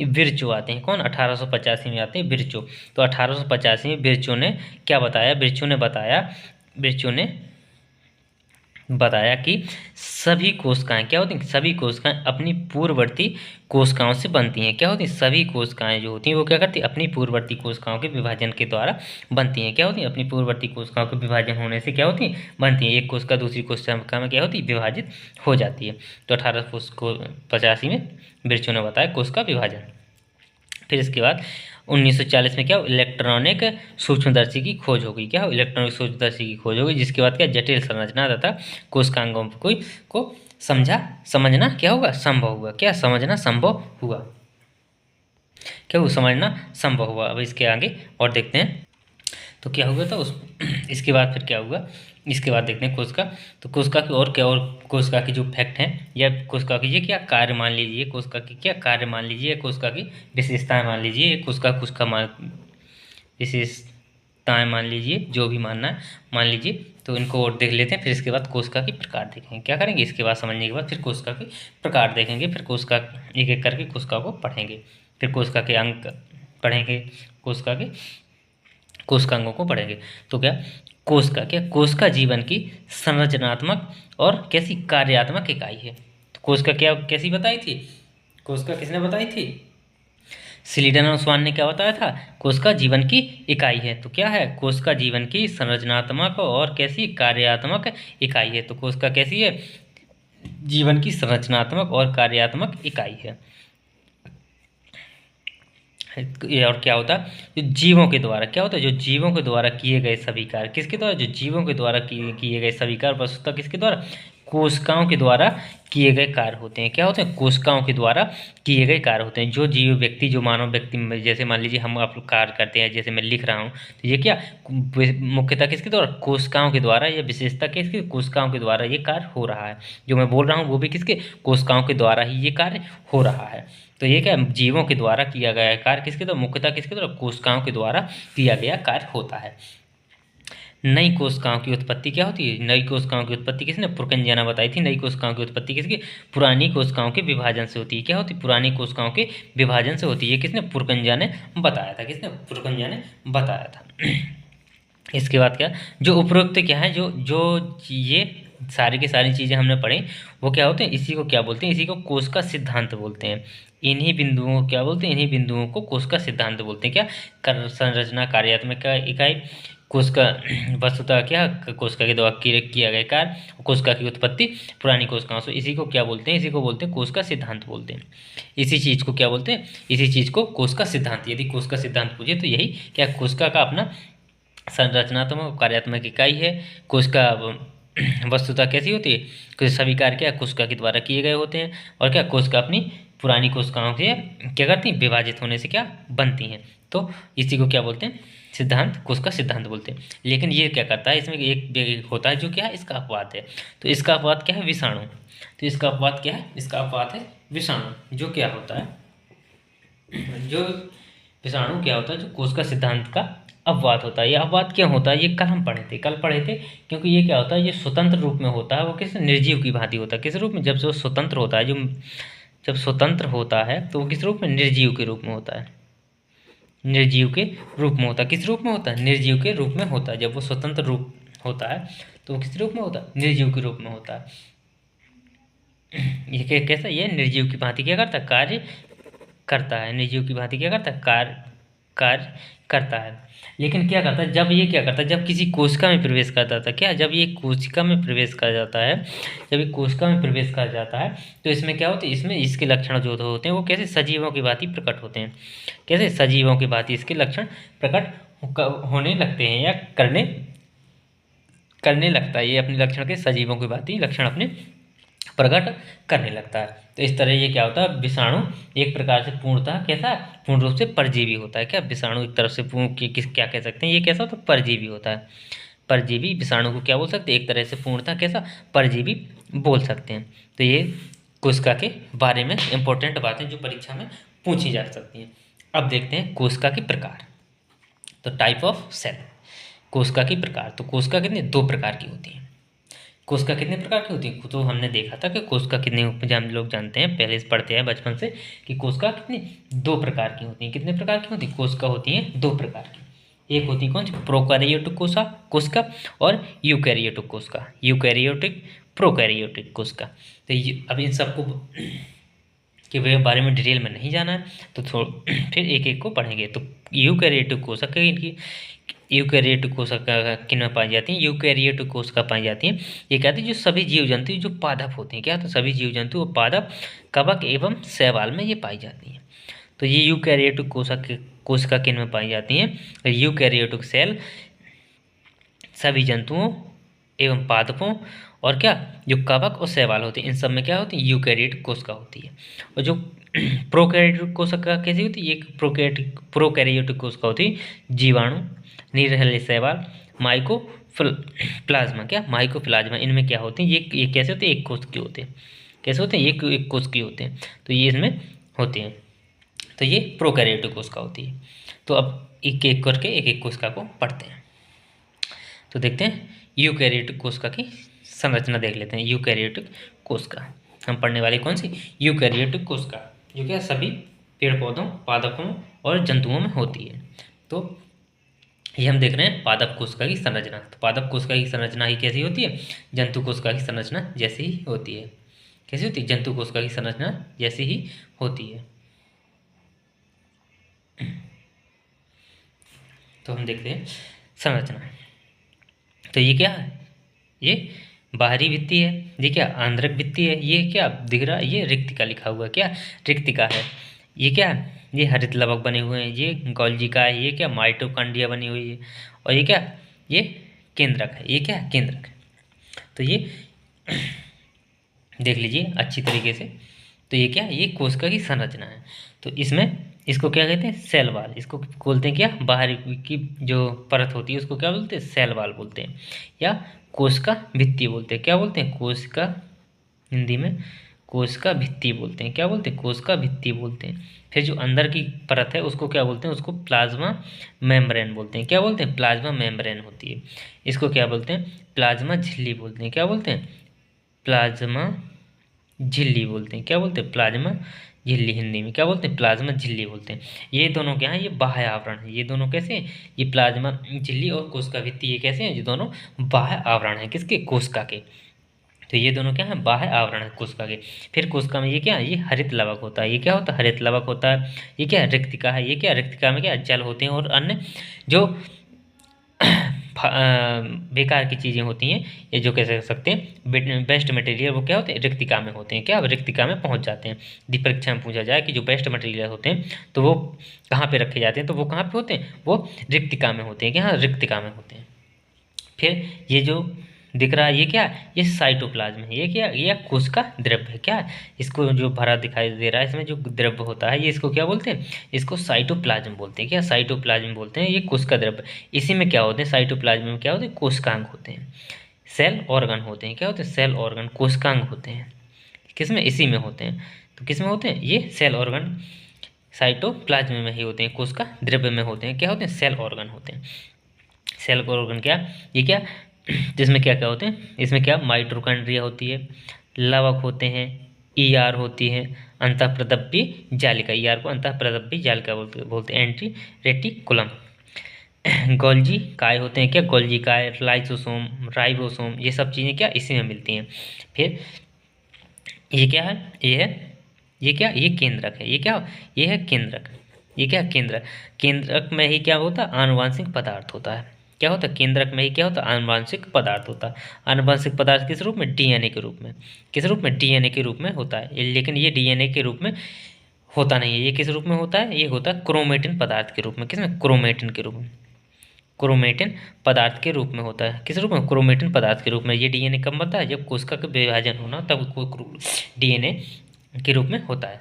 विर्चो आते हैं। कौन 1885 में आते हैं, विर्चो। तो 1885 में विर्चो ने क्या बताया, विर्चो ने बताया कि सभी कोशिकाएं क्या होती हैं, सभी कोशिकाएं अपनी पूर्ववर्ती कोशिकाओं से बनती हैं। क्या होती हैं, सभी कोशिकाएं जो होती हैं वो क्या करती हैं, अपनी पूर्ववर्ती कोशिकाओं के विभाजन के द्वारा बनती हैं। क्या होती हैं, अपनी पूर्ववर्ती कोशिकाओं के विभाजन होने से क्या होती हैं, बनती हैं। एक कोशिका दूसरी कोशिका में क्या होती है, विभाजित हो जाती है। तो 1885 में विर्चो ने बताया कोशिका विभाजन। फिर इसके बाद 1940 में क्या इलेक्ट्रॉनिक सूक्ष्मदर्शी की खोज हो गई। क्या हो, इलेक्ट्रॉनिक सूक्ष्मदर्शी की खोज हो गई, जिसके बाद क्या जटिल संरचना तथा कोशिकांगों को समझना क्या होगा, संभव हुआ। क्या समझना संभव हुआ, क्या हुआ, समझना संभव हुआ। अब इसके आगे और देखते हैं तो क्या हुआ था उस इसके बाद फिर क्या हुआ, इसके बाद देखते हैं कोशिका। तो कोशिका की और क्या, और कोशिका की जो फैक्ट हैं या कोशिका की ये क्या कार्य मान लीजिए, कोशिका की क्या कार्य मान लीजिए, कोशिका की विशेषताएं मान लीजिए, कोशिका विशेषताएं मान लीजिए, जो भी मानना है मान लीजिए। तो इनको और देख लेते हैं। फिर इसके बाद कोशिका के प्रकार देखेंगे। क्या करेंगे, इसके बाद समझने के बाद फिर कोशिका के प्रकार देखेंगे। फिर कोशिका एक एक करके कोशिका को पढ़ेंगे। फिर कोशिका के अंग पढ़ेंगे, कोशिकांगों को पढ़ेंगे। तो क्या कोशिका जीवन की संरचनात्मक और कैसी कार्यात्मक इकाई है। तो कोशिका क्या कैसी बताई थी, कोशिका किसने बताई थी, स्लीडन और स्वान ने क्या बताया था, कोशिका जीवन की इकाई है। तो क्या है, कोशिका जीवन की संरचनात्मक और कैसी कार्यात्मक इकाई है। तो कोशिका कैसी है, जीवन की संरचनात्मक और कार्यात्मक इकाई है। ये और क्या होता है, जो जीवों के द्वारा क्या होता है, जो जीवों के द्वारा किए गए सभी कार्य, किसके द्वारा, जो जीवों के द्वारा किए गए सभी कार्य वस्तुतः किसके द्वारा, कोशिकाओं के द्वारा किए गए कार्य होते हैं। क्या होते हैं, कोशिकाओं के द्वारा किए गए कार्य होते हैं। जो जीव व्यक्ति, जो मानव व्यक्ति, जैसे मान लीजिए हम आप लोग कार्य करते हैं, जैसे मैं लिख रहा हूँ, तो ये क्या मुख्यतः किसके द्वारा, कोशिकाओं के द्वारा, या विशेषता किसके, कोशिकाओं के द्वारा ये कार्य हो रहा है। जो मैं बोल रहा हूँ वो भी किसके, कोशिकाओं के द्वारा ही ये कार्य हो रहा है। तो ये क्या जीवों के द्वारा किया गया कार्य किसके द्वारा, मुख्यतः किसके द्वारा, कोशिकाओं के द्वारा किया गया कार्य होता है। नई कोशिकाओं की उत्पत्ति क्या होती है, नई कोशिकाओं की उत्पत्ति किसने, पुरकंजना बताई थी। नई कोशिकाओं की उत्पत्ति किसकी, पुरानी कोशिकाओं के विभाजन से होती है। क्या होती है, पुरानी कोशिकाओं के विभाजन से होती है। किसने, पुरकंजा ने बताया था, किसने, पुरकंजा ने बताया था। इसके बाद क्या, जो उपरोक्त क्या है, जो ये सारी की सारी चीज़ें हमने पढ़ी वो क्या होते हैं, इसी को क्या बोलते हैं, इसी को कोश का सिद्धांत बोलते हैं। इन्हीं बिंदुओं को क्या बोलते हैं, इन्हीं बिंदुओं को कोश का सिद्धांत बोलते हैं। क्या, संरचना, कार्यात्मक इकाई, कोशिका वस्तुतः क्या, कोशिका के द्वारा किया गया कार्य, कोशिका की उत्पत्ति पुरानी कोशिकाओं से, इसी को क्या बोलते हैं, इसी को बोलते हैं कोश का सिद्धांत बोलते हैं। इसी चीज़ को क्या बोलते हैं, इसी चीज़ को कोश का सिद्धांत। यदि कोश का सिद्धांत पूछे तो यही क्या, कोशिका का अपना संरचनात्मक कार्यात्मक इकाई है। कोशिका वस्तुतः कैसी होती है, कुछ सभी कार्य क्या कोशिका के द्वारा किए गए होते हैं। और क्या, कोशिका अपनी पुरानी कोशिकाओं से क्या करती हैं, विभाजित होने से क्या बनती हैं। तो इसी को क्या बोलते हैं, सिद्धांत, कोशिका सिद्धांत बोलते हैं। लेकिन ये क्या करता है, इसमें एक होता है जो क्या है, इसका अपवाद है। तो इसका अपवाद क्या है, विषाणु। तो इसका अपवाद क्या है, इसका अपवाद है विषाणु। जो क्या होता है, जो विषाणु क्या होता है, जो कोशिका सिद्धांत का अपवाद होता है। ये अपवाद क्यों होता है, ये कल हम पढ़े थे। क्योंकि ये क्या होता है, ये स्वतंत्र रूप में होता है। वो किस निर्जीव की भांति होता है, किस रूप में, जब जो स्वतंत्र होता है, जब स्वतंत्र होता है तो वो किस रूप में, निर्जीव के रूप में होता है। निर्जीव के रूप में होता है, किस रूप में होता है, निर्जीव के रूप में होता है। जब वो स्वतंत्र रूप होता है तो वो किस रूप में होता है, निर्जीव के रूप में होता है। ये कैसा, ये निर्जीव की भांति क्या करता है, कार्य करता है। निर्जीव की भांति क्या करता है, कार्य करता है। लेकिन क्या करता है, जब ये क्या करता है, जब किसी कोशिका में प्रवेश कर जाता है, क्या, जब ये कोशिका में प्रवेश कर जाता है, जब ये कोशिका में प्रवेश कर जाता है तो इसमें क्या होता है, इसमें इसके लक्षण जो होते हैं वो कैसे, सजीवों की भांति प्रकट होते हैं। कैसे, सजीवों की भांति इसके लक्षण प्रकट होने लगते हैं, या करने लगता है। ये अपने लक्षण के सजीवों की भांति लक्षण अपने प्रकट करने लगता है। तो इस तरह ये क्या होता है, विषाणु एक प्रकार से पूर्णतः कैसा, पूर्ण रूप से परजीवी होता है। क्या, विषाणु एक तरफ से क्या कह सकते हैं, ये कैसा होता है, परजीवी होता है। परजीवी विषाणु को क्या बोल सकते हैं, एक तरह से पूर्णतः कैसा, परजीवी बोल सकते हैं। तो ये कोशिका के बारे में इंपॉर्टेंट बातें जो परीक्षा में पूछी जा सकती हैं। अब देखते हैं कोशिका के प्रकार। तो टाइप ऑफ सेल, कोशिका की प्रकार। तो कोशिका कितने, 2 प्रकार की होती हैं। कोशिका कितने प्रकार की होती है, तो हमने देखा था कि कोशिका कितने, हम लोग जानते हैं, पहले से पढ़ते हैं बचपन से कि कोशिका कितनी, 2 प्रकार की होती हैं। कितने प्रकार की होती है, कोशिका होती हैं 2 प्रकार की। एक होती है कौन सी, प्रोकैरियोटिक कोशिका और यूकैरियोटिक कोशिका, यूकैरियोटिक प्रोकैरियोटिक कोशिका। तो अब इन सबको के बारे में डिटेल में नहीं जाना है, तो फिर एक एक को पढ़ेंगे। तो यूकैरियोटिक कोशिका की, यूकैरियोटिक कोशिका किन में पाई जाती हैं, यूकैरियोटिक कोशिका पाई जाती हैं। ये कहते हैं जो सभी जीव जंतु जो पादप होते हैं, क्या, तो सभी जीव जंतु वो पादप, कवक एवं शैवाल में ये पाई जाती हैं। तो ये यूकैरियोटिक कोशिका किन में पाई जाती हैं, यूकैरियोटिक सेल सभी जंतुओं एवं पादपों और क्या, जो कवक और शैवाल होते हैं इन सब में क्या होती है, यूकैरियोटिक कोशिका होती है। और जो प्रोकैरियोटिक कोशिका कैसी होती है, एक प्रोकैरियोटिक कोशिका होती है जीवाणु, निरहले शैवाल, माइको प्लाज्मा, क्या, माइको प्लाज्मा, इनमें क्या होते हैं, ये कैसे होते हैं, एक कोश के होते हैं। कैसे होते हैं, एक कोश के होते हैं। तो ये इसमें होते हैं। तो ये प्रोकैरियोटिक कोशिका होती है। तो अब एक एक करके एक एक कोशिका को पढ़ते हैं। तो देखते हैं यूकैरियोटिक कोशिका की संरचना देख लेते हैं। यूकैरियोटिक कोशिका हम पढ़ने वाली कौन सी, यूकैरियोटिक कोशिका, जो क्या सभी पेड़ पौधों, पादपों और जंतुओं में होती है। तो ये हम देख रहे हैं पादप कोशिका की संरचना। तो पादप कोशिका की संरचना ही कैसी होती है, जंतु कोशिका की संरचना जैसी ही होती है। कैसी होती है, जंतु कोशिका की संरचना जैसी ही होती है। तो हम देखते हैं संरचना। तो ये क्या है, ये बाहरी भित्ति है, ये क्या आंतरिक भित्ति है, ये क्या दिख रहा है, ये रिक्तिका लिखा हुआ है, क्या रिक्तिका है। ये क्या है, ये हरित लवक बने हुए हैं, ये गोल्जिका है, ये क्या माइटोकॉन्ड्रिया बनी हुई है, और ये क्या, ये केंद्रक है, ये क्या केंद्रक है। तो ये देख लीजिए अच्छी तरीके से। तो ये क्या, ये कोशिका की संरचना है। तो इसमें इसको क्या कहते हैं, सेल वाल, इसको बोलते हैं क्या, बाहर की जो परत होती है उसको क्या बोलते हैं, सेल वाल बोलते हैं, या कोशिका भित्ति बोलते हैं। क्या बोलते हैं, कोशिका, हिंदी में कोशिका भित्ति बोलते हैं। क्या बोलते हैं, कोशिका भित्ति बोलते हैं। फिर जो अंदर की परत है उसको क्या बोलते हैं, उसको प्लाज्मा मेम्ब्रेन बोलते हैं। क्या बोलते हैं, प्लाज्मा मेम्ब्रेन होती है। इसको क्या बोलते हैं, प्लाज्मा झिल्ली बोलते हैं। क्या बोलते हैं, प्लाज्मा झिल्ली बोलते हैं। क्या बोलते हैं, प्लाज्मा झिल्ली, हिंदी में क्या बोलते हैं, प्लाज्मा झिल्ली बोलते हैं। ये दोनों क्या है, ये बाह्य आवरण है। ये दोनों कैसे हैं, ये प्लाज्मा झिल्ली और कोशिका भित्ति, ये कैसे हैं, ये दोनों बाह्य आवरण है, किसके, कोशिका के। तो ये दोनों क्या है, बाह्य आवरण है कोशिका के। फिर कोशिका में ये क्या है, ये हरित लवक होता है। ये क्या होता है, हरित लवक होता है। ये क्या है, रिक्तिका है। ये क्या, रिक्तिका में क्या, जल होते हैं और अन्य जो बेकार की चीज़ें होती हैं, ये जो कह सकते हैं बेस्ट मटेरियल, वो क्या होते हैं, रिक्तिका में होते हैं। क्या, रिक्तिका में पहुंच जाते हैं। यदि परीक्षा में पूछा जाए कि जो बेस्ट मटेरियल होते हैं तो वो कहाँ पे रखे जाते हैं, तो वो कहाँ पे होते हैं, वो रिक्तिका में होते हैं। क्या, रिक्तिका में होते हैं। फिर ये जो दिख रहा है, ये क्या, ये साइटोप्लाज्म है। ये क्या, ये कोशिका द्रव्य है। क्या, इसको जो भरा दिखाई दे रहा है, इसमें जो द्रव्य होता है, ये इसको क्या बोलते हैं, इसको साइटोप्लाज्म बोलते हैं। क्या, साइटोप्लाज्म बोलते हैं। ये कोशिका द्रव्य, इसी में क्या होते हैं, साइटोप्लाज्म में क्या होते हैं, कोशिकांग होते हैं, सेल ऑर्गन होते हैं। क्या होते हैं, सेल ऑर्गन, कोशिकांग होते हैं। किसमें, इसी में होते हैं। तो किस में होते हैं, ये सेल ऑर्गन साइटोप्लाज्म में ही होते हैं, कोशिका द्रव्य में होते हैं। क्या होते हैं, सेल ऑर्गन होते हैं। सेल ऑर्गन क्या, ये क्या, जिसमें क्या क्या होते हैं, इसमें क्या, माइटोकॉन्ड्रिया होती है, लवक होते हैं, ईआर होती है, अंतःप्रदब्बी जालिका, ईआर को अंतःप्रदब्बी जालिका बोलते हैं, एंटी रेटिकुलम, गोल्जी काय होते हैं। क्या, गोल्जी काय, लाइसोसोम, राइबोसोम, ये सब चीज़ें क्या इसी में मिलती हैं। फिर ये क्या है, ये है, ये क्या, ये केंद्रक है। ये क्या, ये है केंद्रक। ये क्या, केंद्रक, केंद्रक में ही क्या होता है, आनुवांशिक पदार्थ होता है। क्या होता है, केंद्रक में ही क्या होता है, आनुवांशिक पदार्थ होता है। आनुवांशिक पदार्थ किस रूप में, डीएनए के रूप में। किस रूप में, डीएनए के रूप में होता है। लेकिन ये डीएनए के रूप में होता नहीं है। ये किस रूप में होता है, ये होता है क्रोमेटिन पदार्थ के रूप में। किसमें, क्रोमेटिन के रूप में, क्रोमेटिन पदार्थ के रूप में होता है। किस रूप में, क्रोमेटिन पदार्थ के रूप में। ये डीएनए कब बनता है, जब कोशिका का विभाजन होना, तब डीएनए के रूप में होता है।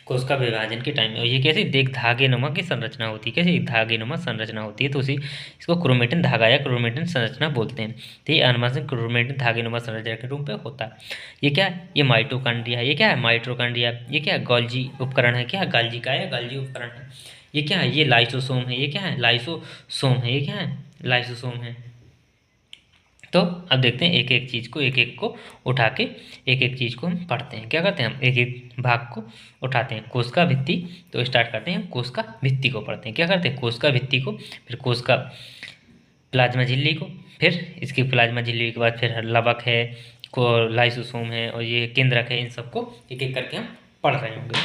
कोशिका विभाजन के टाइम में। और ये कैसे देख धागे नुमा की संरचना होती है, कैसे एक धागे नुमा संरचना होती है, तो उसी इसको क्रोमेटिन धागा या क्रोमेटिन संरचना बोलते हैं। तो ये अनुवांशिक क्रोमेटिन धागे नुमा संरचना के रूप में होता है। ये क्या है, ये माइटोकॉन्ड्रिया है, ये क्या है माइटोकॉन्ड्रिया, ये क्या है गोल्जी उपकरण है, क्या है गाल्जी का है, गाल्जी उपकरण है। ये क्या है, ये लाइसोसोम है, ये क्या है लाइसोसोम है, ये क्या है लाइसोसोम है। तो अब देखते हैं एक एक चीज़ को एक एक को उठा के एक एक चीज़ को हम पढ़ते हैं। क्या करते हैं हम एक एक भाग को उठाते हैं। कोशिका भित्ति, तो स्टार्ट करते हैं कोशिका भित्ति को पढ़ते हैं। क्या करते हैं कोशिका भित्ति को, फिर कोशिका प्लाज्मा झिल्ली को, फिर इसकी प्लाज्मा झिल्ली के बाद फिर लवक है, को लाइसोसोम है और ये केंद्रक है। इन सबको एक एक करके हम पढ़ रहे होंगे।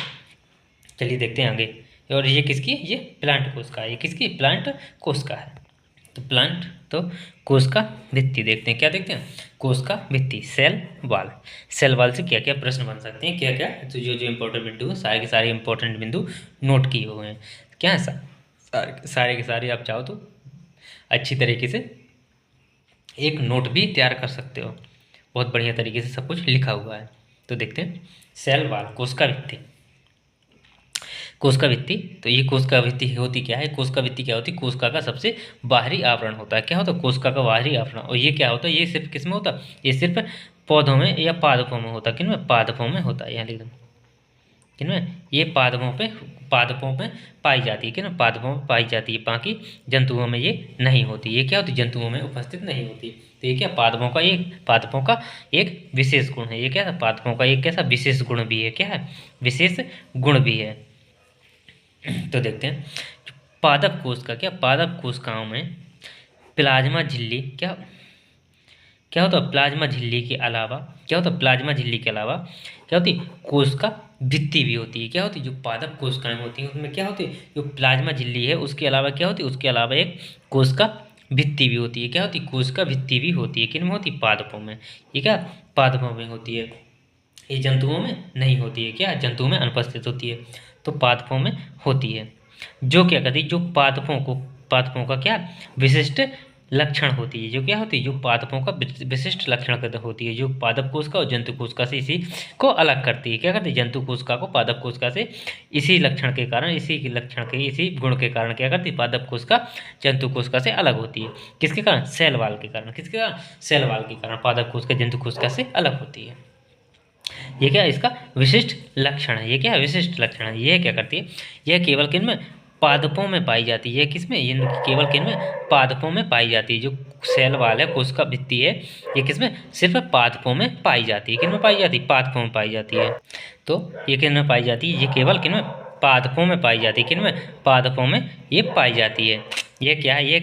चलिए देखते हैं आगे। और ये किसकी, ये प्लांट कोशिका है, ये किसकी प्लांट कोशिका है। तो प्लांट, तो कोशिका भित्ति देखते हैं। क्या देखते हैं कोशिका भित्ति, सेल वाल। सेल वाल से क्या क्या प्रश्न बन सकते हैं, क्या क्या, तो जो जो इंपॉर्टेंट बिंदु है सारे के सारे इंपॉर्टेंट बिंदु नोट किए हुए हैं। क्या है सारे के सारे आप चाहो तो अच्छी तरीके से एक नोट भी तैयार कर सकते हो। बहुत बढ़िया तरीके से सब कुछ लिखा हुआ है। तो देखते हैं सेल वाल, कोशिका भित्ति। कोशिका भित्ति, तो ये कोशिका भित्ति होती क्या है, कोशिका भित्ति क्या होती है, कोशिका का सबसे बाहरी आवरण होता है। क्या होता है कोशिका का बाहरी आवरण। और ये क्या होता है, ये सिर्फ किस में होता है, ये सिर्फ पौधों में या पादपों में होता है। किन में, पादपों में होता है। यहाँ लिख दो किन में, ये पादपों में पाई जाती है। किन पादपों में पाई जाती है, बाकी जंतुओं में ये नहीं होती। ये क्या होती है, जंतुओं में उपस्थित नहीं होती। तो ये क्या पादपों का एक विशेष गुण है। ये क्या है, पादपों का एक कैसा विशेष गुण भी है। क्या है, विशेष गुण भी है। तो देखते हैं पादप कोश का, क्या पादप कोशिकाओं में प्लाज्मा झिल्ली, क्या क्या होता है प्लाज्मा झिल्ली के अलावा, क्या होता है प्लाज्मा झिल्ली के अलावा क्या होती है कोशिका भित्ति भी होती है। क्या होती है, जो पादप कोशिकाएं होती हैं उसमें क्या होती है, जो प्लाज्मा झिल्ली है उसके अलावा क्या होती है, उसके अलावा एक कोशिका भित्ति भी होती है। क्या होती है, कोशिका भित्ति भी होती है। किन में होती है, पादपों में। ये क्या पादपों में होती है, ये जंतुओं में नहीं होती है। क्या जंतुओं में अनुपस्थित होती है, तो पादपों में होती है। जो क्या कहती है, जो पादपों का क्या विशिष्ट लक्षण होती है, जो क्या होती है, जो पादपों का विशिष्ट लक्षण होती है, जो पादप कोशिका और जंतु कोशिका से इसी को अलग करती है। क्या करती है, जंतु कोशिका को पादप कोशिका से इसी लक्षण के कारण, इसी गुण के कारण क्या करती है, पादप कोशिका जंतु कोशिका से अलग होती है। किसके कारण, सेल वाल के कारण। किसके कारण, सेल वाल के कारण पादप कोशिका जंतु कोशिका से अलग होती है। ये क्या इसका विशिष्ट लक्षण है। ये क्या विशिष्ट लक्षण है, ये क्या करती है, यह केवल किन में, पादपों में पाई जाती है। किसमें, ये केवल किन में, पादपों में पाई जाती है। जो सेल वाल है, कोशिका भित्ति है, ये किसमें, सिर्फ पादपों में पाई जाती है। किन में पाई जाती है, पादपों में पाई जाती है। तो ये किन में पाई जाती है, ये केवल किन में, पादपों में पाई जाती है। किन में, पादपों में ये पाई जाती है। ये क्या है, ये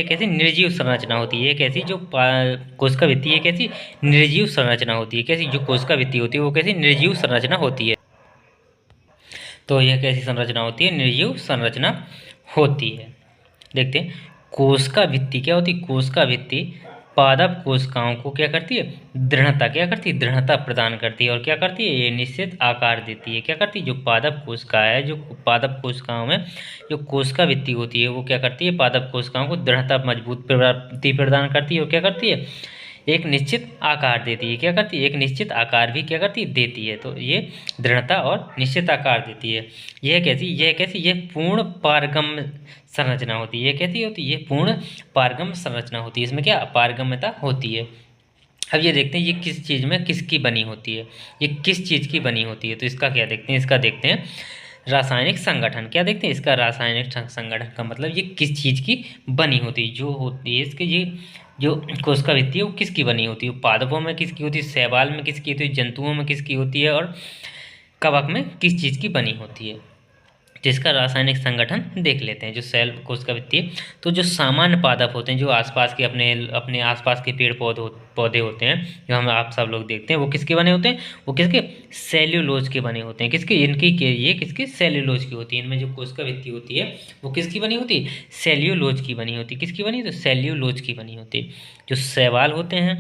कैसी निर्जीव संरचना होती है। ये कैसी, जो कोशिका भित्ति है कैसी निर्जीव संरचना होती है। कैसी, जो कोशिका भित्ति होती है वो कैसी निर्जीव संरचना होती है। तो यह कैसी संरचना होती है, निर्जीव संरचना होती है। देखते हैं कोशिका भित्ति क्या होती है, कोशिका भित्ति पादप कोशिकाओं को क्या करती है, दृढ़ता, क्या करती है, दृढ़ता प्रदान करती है। और क्या करती है, ये निश्चित आकार देती है। क्या करती है, जो पादप कोशिका है, जो पादप कोशिकाओं में जो कोशिका भित्ति होती है वो क्या करती है, पादप कोशिकाओं को दृढ़ता मजबूत प्रदान करती है। और क्या करती है, एक निश्चित आकार देती है। क्या करती है, एक निश्चित आकार भी क्या करती है, देती है। तो ये दृढ़ता और निश्चित आकार देती है। यह पूर्ण पारगम संरचना होती है। ये कैसी होती है, ये पूर्ण पारगम संरचना होती है। इसमें क्या पारगम्यता होती है। अब ये देखते हैं ये किस चीज़ में किसकी बनी होती है, ये किस चीज़ की बनी होती है। तो इसका क्या देखते हैं, इसका देखते हैं रासायनिक संगठन। क्या देखते हैं, इसका रासायनिक संगठन का मतलब ये किस चीज़ की बनी होती है, जो होती है इसके, ये जो कोशिका भित्ति है वो किसकी बनी होती है, पादपों में किसकी होती है, शैवाल में किसकी होती है, जंतुओं में किसकी होती है, और कवक में किस चीज़ की बनी होती है। जिसका रासायनिक संगठन देख लेते हैं। जो सेल कोशिका भित्ति है, तो जो सामान्य पादप होते हैं, जो आसपास के अपने आसपास के पेड़ पौधे होते हैं, जो हम आप सब लोग देखते हैं, वो किसके बने होते हैं, वो किसके, सेल्यूलोज के बने होते हैं। किसके, ये किसके, सेल्यूलोज की होती है। इनमें जो कोशिका भित्ति होती है वो किसकी बनी होती है, सेल्यूलोज की बनी होती है। किसकी बनी, तो सेल्यूलोज की बनी होती है। जो शैवाल होते हैं,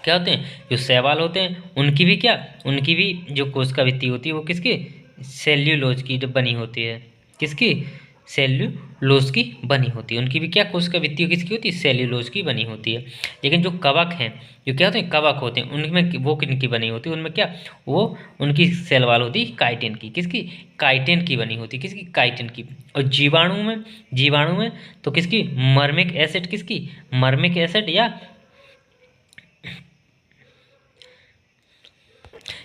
क्या होते हैं, जो शैवाल होते हैं उनकी भी जो कोशिका भित्ति होती है वो किसकी, सेल्यूलोज की जो बनी होती है। किसकी, सेल्यूलोज सेल्यूलोज की बनी होती है। उनकी भी क्या कोशिका भित्ति किसकी होती है, सेल्यूलोज की बनी होती है। लेकिन जो कवक हैं, जो क्या होते हैं, कवक होते हैं, उनमें वो किनकी बनी होती है, उनमें क्या, वो उनकी सेल वाल होती है काइटिन की, किसकी, काइटिन की बनी होती है, किसकी, काइटिन की। और जीवाणु में तो किसकी, मर्मिक एसिड, किसकी, मर्मिक एसिड या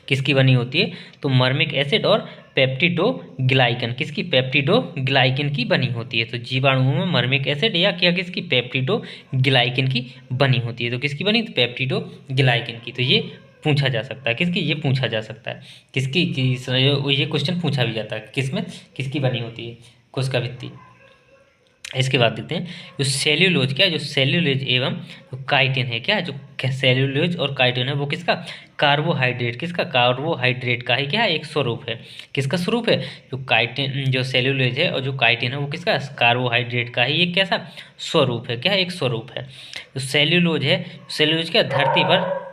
किसकी बनी होती है, तो मर्मिक एसिड और पेप्टिडोग्लाइकन, किसकी, पेप्टिडोग्लाइकन की बनी होती है। तो जीवाणुओं में मर्मिक एसिड या क्या, किसकी, पेप्टिडोग्लाइकन की बनी होती है। तो किसकी बनी, तो पेप्टिडोग्लाइकन की। तो ये पूछा जा सकता है, किसकी, ये पूछा जा सकता है, किसकी, ये क्वेश्चन पूछा भी जाता है, किसमें, किसकी बनी होती है कोशिका भित्ति। इसके बाद देखते हैं जो सेल्यूलोज, क्या, जो सेल्यूलोज एवं जो काइटिन है, क्या, जो सेल्यूलोज और काइटिन है वो किसका, कार्बोहाइड्रेट, किसका, कार्बोहाइड्रेट का ही क्या है, एक स्वरूप है। किसका स्वरूप है, जो काइटिन, जो सेल्यूलोज है और जो काइटिन है वो किसका, कार्बोहाइड्रेट का ही एक कैसा स्वरूप है, क्या, एक स्वरूप है। जो सेल्यूलोज है, सेल्यूलोज क्या, धरती पर,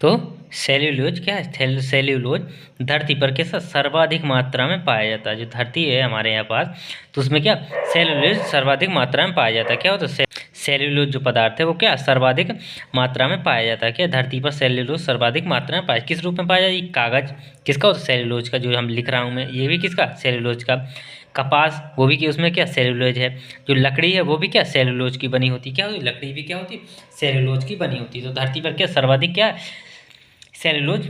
तो सेल्यूलोज क्या है, सेल्यूलोज धरती पर कैसा सर्वाधिक मात्रा में पाया जाता है। जो धरती है हमारे यहाँ पास, तो उसमें क्या, सेल्यूलोज सर्वाधिक मात्रा में पाया जाता है। क्या होता है, सेल्यूलोज जो पदार्थ है वो क्या, सर्वाधिक मात्रा में पाया जाता है। क्या, धरती पर सेल्यूलोज सर्वाधिक मात्रा में पाया, किस रूप में पाया जाता है, कागज किसका होता है, सेल्यूलोज का, जो हम लिख रहा हूँ मैं, ये भी किसका, सेल्यूलोज का। कपास, वो भी कि उसमें क्या, सेल्यूलोज है। जो लकड़ी है वो भी क्या, सेल्यूलोज की बनी होती है। क्या होती, लकड़ी भी क्या होती, सेल्यूलोज की बनी होती है। तो धरती पर क्या, सर्वाधिक क्या, सेल्यूलोज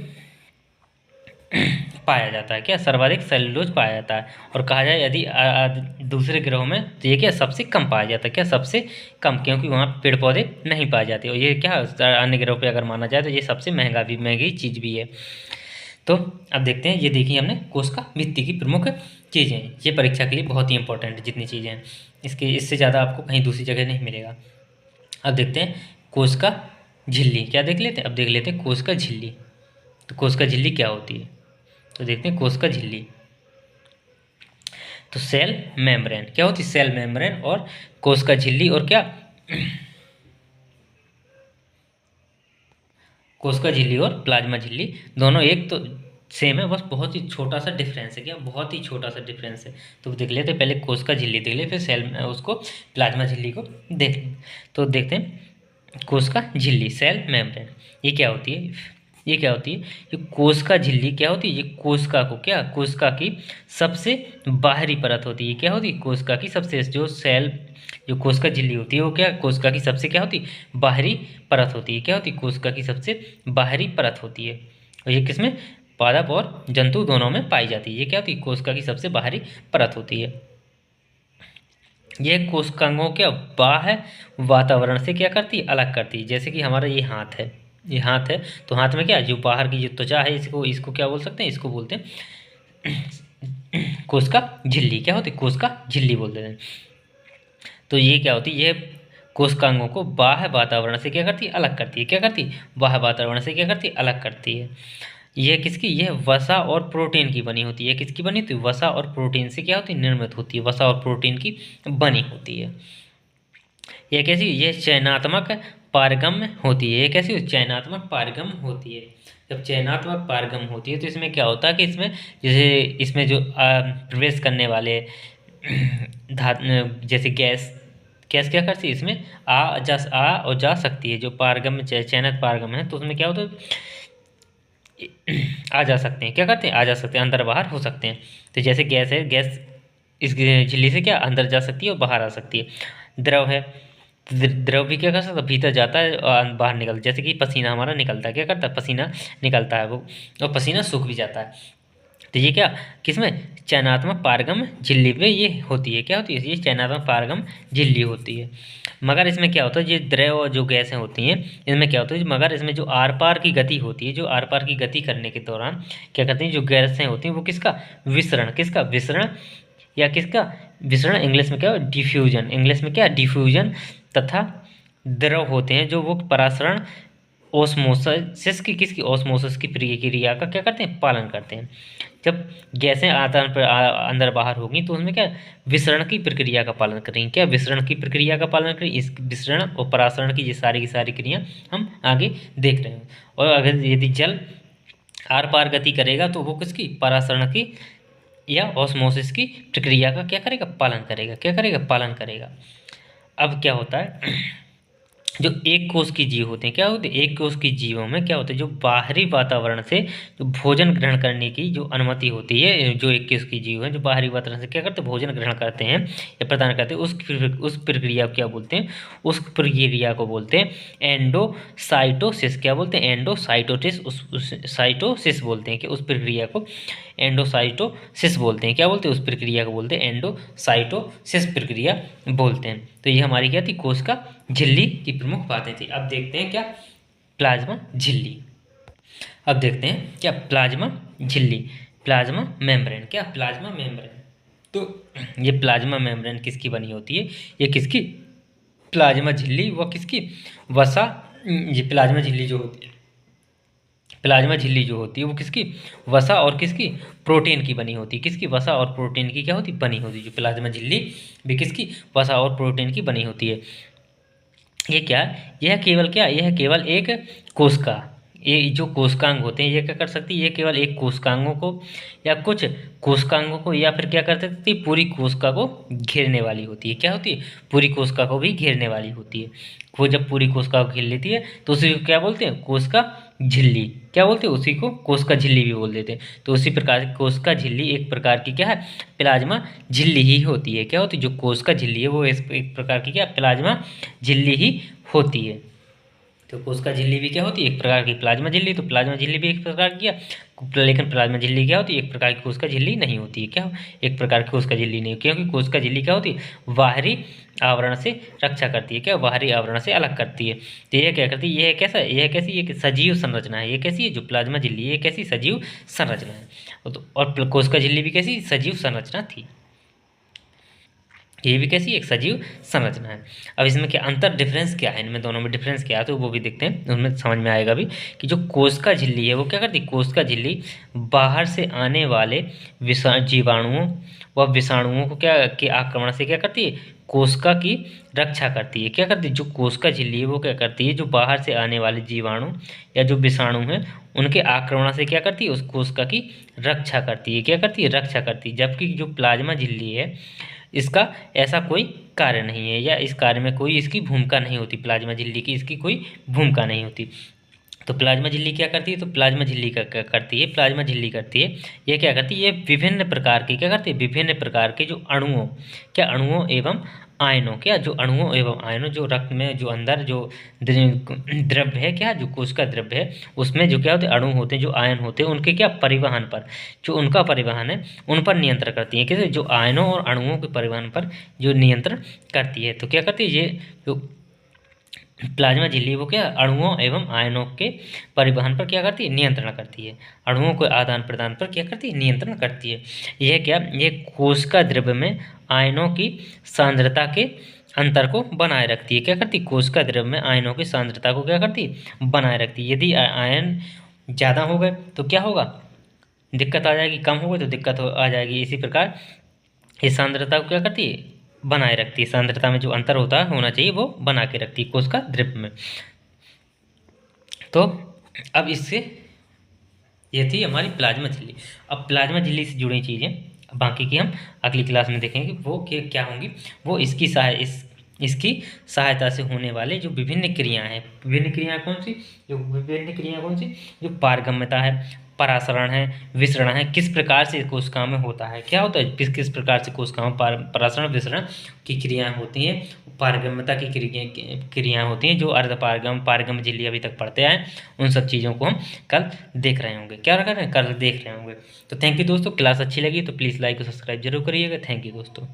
पाया जाता है। क्या, सर्वाधिक सेल्यूलोज पाया जाता है। और कहा जाए यदि दूसरे ग्रहों में, तो ये क्या, सबसे कम पाया जाता है। क्या, सबसे कम, क्योंकि वहाँ पेड़ पौधे नहीं पाए जाते। और ये क्या, अन्य ग्रहों पे अगर माना जाए तो ये सबसे महंगी चीज़ भी है। तो अब देखते हैं, ये देखिए हमने कोशिका भित्ति की प्रमुख चीज़ें, ये परीक्षा के लिए बहुत ही इंपॉर्टेंट है जितनी चीज़ें हैं, इससे ज़्यादा आपको कहीं दूसरी जगह नहीं मिलेगा। अब देखते हैं कोशिका झिल्ली, क्या देख लेते हैं, अब देख लेते हैं कोशिका झिल्ली। तो कोशिका झिल्ली क्या होती है, तो देखते हैं कोशिका झिल्ली। तो सेल मेम्ब्रेन, क्या होती है, सेल मेम्ब्रेन और कोशिका झिल्ली, और क्या, कोशिका झिल्ली और प्लाज्मा झिल्ली दोनों एक तो सेम है, बस बहुत ही छोटा सा डिफरेंस है। क्या, बहुत ही छोटा सा डिफरेंस है। तो देख लेते पहले कोशिका झिल्ली देख ले, फिर सेल उसको प्लाज्मा झिल्ली को देख लें। तो देखते हैं कोशिका झिल्ली, सेल मेम्ब्रेन, ये क्या होती है, ये क्या होती है, ये कोशिका झिल्ली क्या होती है, ये कोशिका को, क्या, कोशिका की सबसे बाहरी परत होती है। क्या होती है, कोशिका की सबसे, जो सेल, जो कोशिका झिल्ली होती है वो क्या, कोशिका की सबसे क्या होती है, बाहरी परत होती है। क्या होती है, कोशिका की सबसे बाहरी परत होती है। और ये किसमें, पादप और जंतु दोनों में पाई जाती है। ये क्या होती है, कोशिका की सबसे बाहरी परत होती है। यह कोशिकांगों के बाह्य वातावरण से क्या करती है, अलग करती है। जैसे कि हमारा ये हाथ है, ये हाथ है, तो हाथ में क्या, जो बाहर की जो त्वचा है, इसको इसको क्या बोल सकते हैं, इसको बोलते हैं कोशिका झिल्ली। क्या होती है, कोशिका झिल्ली बोलते हैं। तो ये क्या होती है, ये कोशिकांगों को बाह्य वातावरण से क्या करती है, अलग करती है। क्या करती है, बाह्य वातावरण से क्या करती है, अलग करती है। यह किसकी, यह वसा और प्रोटीन की बनी होती है। किसकी बनी होती है, वसा और प्रोटीन से क्या होती है, निर्मित होती है, वसा और प्रोटीन की बनी होती है। यह कैसी, यह चयनात्मक पारगम्य होती है। ये कैसी, चयनात्मक पारगम्य होती है। जब चयनात्मक पारगम्य होती है तो इसमें क्या होता है कि इसमें, जैसे इसमें जो प्रवेश करने वाले जैसे गैस, गैस क्या करती है, इसमें आ और जा सकती है। जो पारगम्य, चयनित पारगम्य है, तो उसमें क्या होता है, आ जा सकते हैं। क्या करते हैं, आ जा सकते हैं, अंदर बाहर हो सकते हैं। तो जैसे गैस है, गैस इस झिल्ली से क्या अंदर जा सकती है और बाहर आ सकती है। द्रव है, द्रव भी क्या कर सकता है, भीतर जाता है और बाहर निकलता, जैसे कि पसीना हमारा निकलता है। क्या करता है, पसीना निकलता है वो, और पसीना सूख भी जाता है। तो ये क्या, किसमें, चयनात्मक पारगम झिल्ली पे ये होती है। क्या होती है, ये चयनात्मक पारगम झिल्ली होती है। मगर इसमें क्या होता है, ये द्रव और जो गैसें होती हैं, इनमें क्या होता है, मगर इसमें जो आर पार की गति होती है, जो आर पार की गति करने के दौरान क्या करती हैं, जो गैसें होती हैं वो किसका विसरण, किसका विसरण, या किसका विसरण, इंग्लिश में क्या, डिफ्यूजन, इंग्लिश में क्या, डिफ्यूजन, तथा द्रव होते हैं जो वो परासरण, ओस्मोसिस की, किसकी, ओस्मोसिस की प्रक्रिया का क्या करते हैं, पालन करते हैं। जब गैसें आदान पर अंदर बाहर होंगी तो उसमें क्या, विसरण की प्रक्रिया का पालन करेंगी। क्या, विसरण की प्रक्रिया का पालन करेंगे। इस विसरण और परासरण की सारी क्रिया हम आगे देख रहे हैं। और अगर यदि जल आर पार गति करेगा तो वो किसकी, परासरण की या ऑस्मोसिस की प्रक्रिया का क्या करेगा, पालन करेगा। क्या करेगा, पालन करेगा। अब क्या होता है, जो एक कोष की जीव होते हैं, क्या होते हैं, एक कोष की जीवों में क्या होता है, जो बाहरी वातावरण से जो भोजन ग्रहण करने की जो अनुमति होती है, जो एक कोष की जीव है जो बाहरी वातावरण से क्या करते हैं, भोजन ग्रहण करते हैं या प्रदान करते हैं, उस प्रक्रिया को क्या बोलते हैं, उस प्रक्रिया को बोलते हैं एंडोसाइटोसिस। क्या बोलते हैं, एंडोसाइटोसिस। उस साइटोसिस बोलते हैं कि उस प्रक्रिया को एंडोसाइटोसिस बोलते हैं। क्या बोलते हैं, उस प्रक्रिया को बोलते हैं एंडोसाइटोसिस प्रक्रिया बोलते हैं। तो ये हमारी क्या थी, कोश का झिल्ली की प्रमुख बातें थी। अब देखते हैं क्या, प्लाज्मा झिल्ली। अब देखते हैं क्या, प्लाज्मा झिल्ली, प्लाज्मा मेम्ब्रेन। क्या, प्लाज्मा मेम्ब्रेन। तो ये प्लाज्मा मेम्ब्रेन किसकी बनी होती है, ये किसकी, प्लाज्मा झिल्ली व किसकी, वसा। ये प्लाज्मा झिल्ली जो होती है, प्लाज्मा झिल्ली जो होती है वो किसकी, वसा और किसकी, प्रोटीन की बनी होती है। किसकी, वसा और प्रोटीन की क्या होती, बनी होती है। जो प्लाज्मा झिल्ली भी किसकी, वसा और प्रोटीन की बनी होती है। ये क्या, यह केवल क्या, यह केवल एक कोशिका, ये जो कोशिकांग होते हैं ये क्या कर सकती है, ये केवल एक कोशिकांगों को या कुछ कोशिकांगों को या फिर क्या कर सकती है, पूरी कोशिका को घेरने वाली होती है। क्या होती है, पूरी कोशिका को भी घेरने वाली होती है। वो जब पूरी कोशिका को घेर लेती है तो उसी को क्या बोलते हैं, कोशिका झिल्ली। क्या बोलते हैं, उसी को कोशिका झिल्ली भी बोल देते हैं। तो उसी प्रकार कोशिका झिल्ली एक प्रकार की क्या है, प्लाज्मा झिल्ली ही होती है। क्या होती है, जो कोशिका झिल्ली है वो एक प्रकार की क्या, प्लाज्मा झिल्ली ही होती है। तो कोशिका झिल्ली भी क्या होती है, एक प्रकार की प्लाज्मा झिल्ली। तो प्लाज्मा झिल्ली भी एक प्रकार की है, लेकिन प्लाज्मा झिल्ली क्या होती है, एक प्रकार की कोशिका झिल्ली नहीं होती है। क्या, एक प्रकार की कोशिका झिल्ली नहीं, क्योंकि कोशिका झिल्ली क्या होती है, बाहरी आवरण से रक्षा करती है। क्या, बाहरी आवरण से अलग करती है। तो यह क्या करती है, यह कैसा, यह कैसी, ये सजीव संरचना है। ये कैसी है, जो प्लाज्मा झिल्ली है, ये कैसी सजीव संरचना है। और कोशिका झिल्ली भी कैसी सजीव संरचना थी। ये भी कैसी एक सजीव संरचना है। अब इसमें क्या अंतर, डिफरेंस क्या है, इनमें दोनों में डिफरेंस क्या है, तो वो भी देखते हैं, उसमें समझ में आएगा भी कि जो कोशिका झिल्ली है वो क्या करती है, कोशिका झिल्ली बाहर से आने वाले जीवाणुओं व विषाणुओं को क्या के आक्रमण से क्या करती है, कोशिका की रक्षा करती है। क्या करती है, जो कोशिका झिल्ली है वो क्या करती है, जो बाहर से आने वाले जीवाणु या जो विषाणु हैं उनके आक्रमण से क्या करती है, उस कोशिका की रक्षा करती है। क्या करती है, रक्षा करती है। जबकि जो प्लाज्मा झिल्ली है इसका ऐसा कोई कार्य नहीं है, या इस कार्य में कोई इसकी भूमिका नहीं होती। प्लाज्मा झिल्ली की इसकी कोई भूमिका नहीं होती। तो प्लाज्मा झिल्ली क्या करती है, तो प्लाज्मा झिल्ली क्या करती है, प्लाज्मा झिल्ली करती है, ये क्या करती है, ये विभिन्न प्रकार की क्या करती है, विभिन्न प्रकार के जो अणुओं, क्या अणुओं एवं आयनों, क्या जो अणुओं एवं आयनों, जो रक्त में जो अंदर जो द्रव्य है, क्या जो कोशिका द्रव्य है उसमें जो क्या होते हैं, अणु होते हैं, जो आयन होते हैं, उनके क्या परिवहन पर, जो उनका परिवहन है उन पर नियंत्रण करती है। कैसे, जो आयनों और अणुओं के परिवहन पर जो नियंत्रण करती है। तो क्या करती है, ये जो प्लाज्मा झिल्ली वो क्या अणुओं एवं आयनों के परिवहन पर क्या करती है, नियंत्रण करती है। अणुओं के आदान प्रदान पर क्या करती है, नियंत्रण करती है। यह क्या, ये कोशिका द्रव्य में आयनों की सांद्रता के अंतर को बनाए रखती है। क्या करती है, कोशिका द्रव्य में आयनों की सांद्रता को क्या करती है, बनाए रखती है। यदि आयन ज़्यादा हो गए तो क्या होगा, दिक्कत आ जाएगी, कम हो गए तो दिक्कत आ जाएगी। इसी प्रकार ये सांद्रता को क्या करती है, बनाए रखती है। सांद्रता में जो अंतर होता है होना चाहिए वो बना के रखती है कोशिका द्रव्य में। तो अब इससे ये थी हमारी प्लाज्मा झिल्ली। अब प्लाज्मा झिल्ली से जुड़ी चीज़ें बाकी की हम अगली क्लास में देखेंगे, वो क्या होंगी, वो इसकी सहायता से होने वाले जो विभिन्न क्रियाएं हैं। विभिन्न क्रियाएं कौन सी, जो पारगम्यता है, परासरण है, विसरण है, किस प्रकार से कोशिकाओं में होता है। क्या होता है, किस प्रकार से कोशिकाओं में परासरण विसरण की क्रियाएं होती हैं। पारगम्यता की क्रियाएं होती हैं, जो पारगम झिल्ली अभी तक पढ़ते आए, उन सब चीज़ों को हम कल देख रहे होंगे। क्या कर रहे हैं, कल देख रहे होंगे। तो थैंक यू दोस्तों, क्लास अच्छी लगी तो प्लीज़ लाइक और सब्सक्राइब जरूर करिएगा। थैंक यू दोस्तों।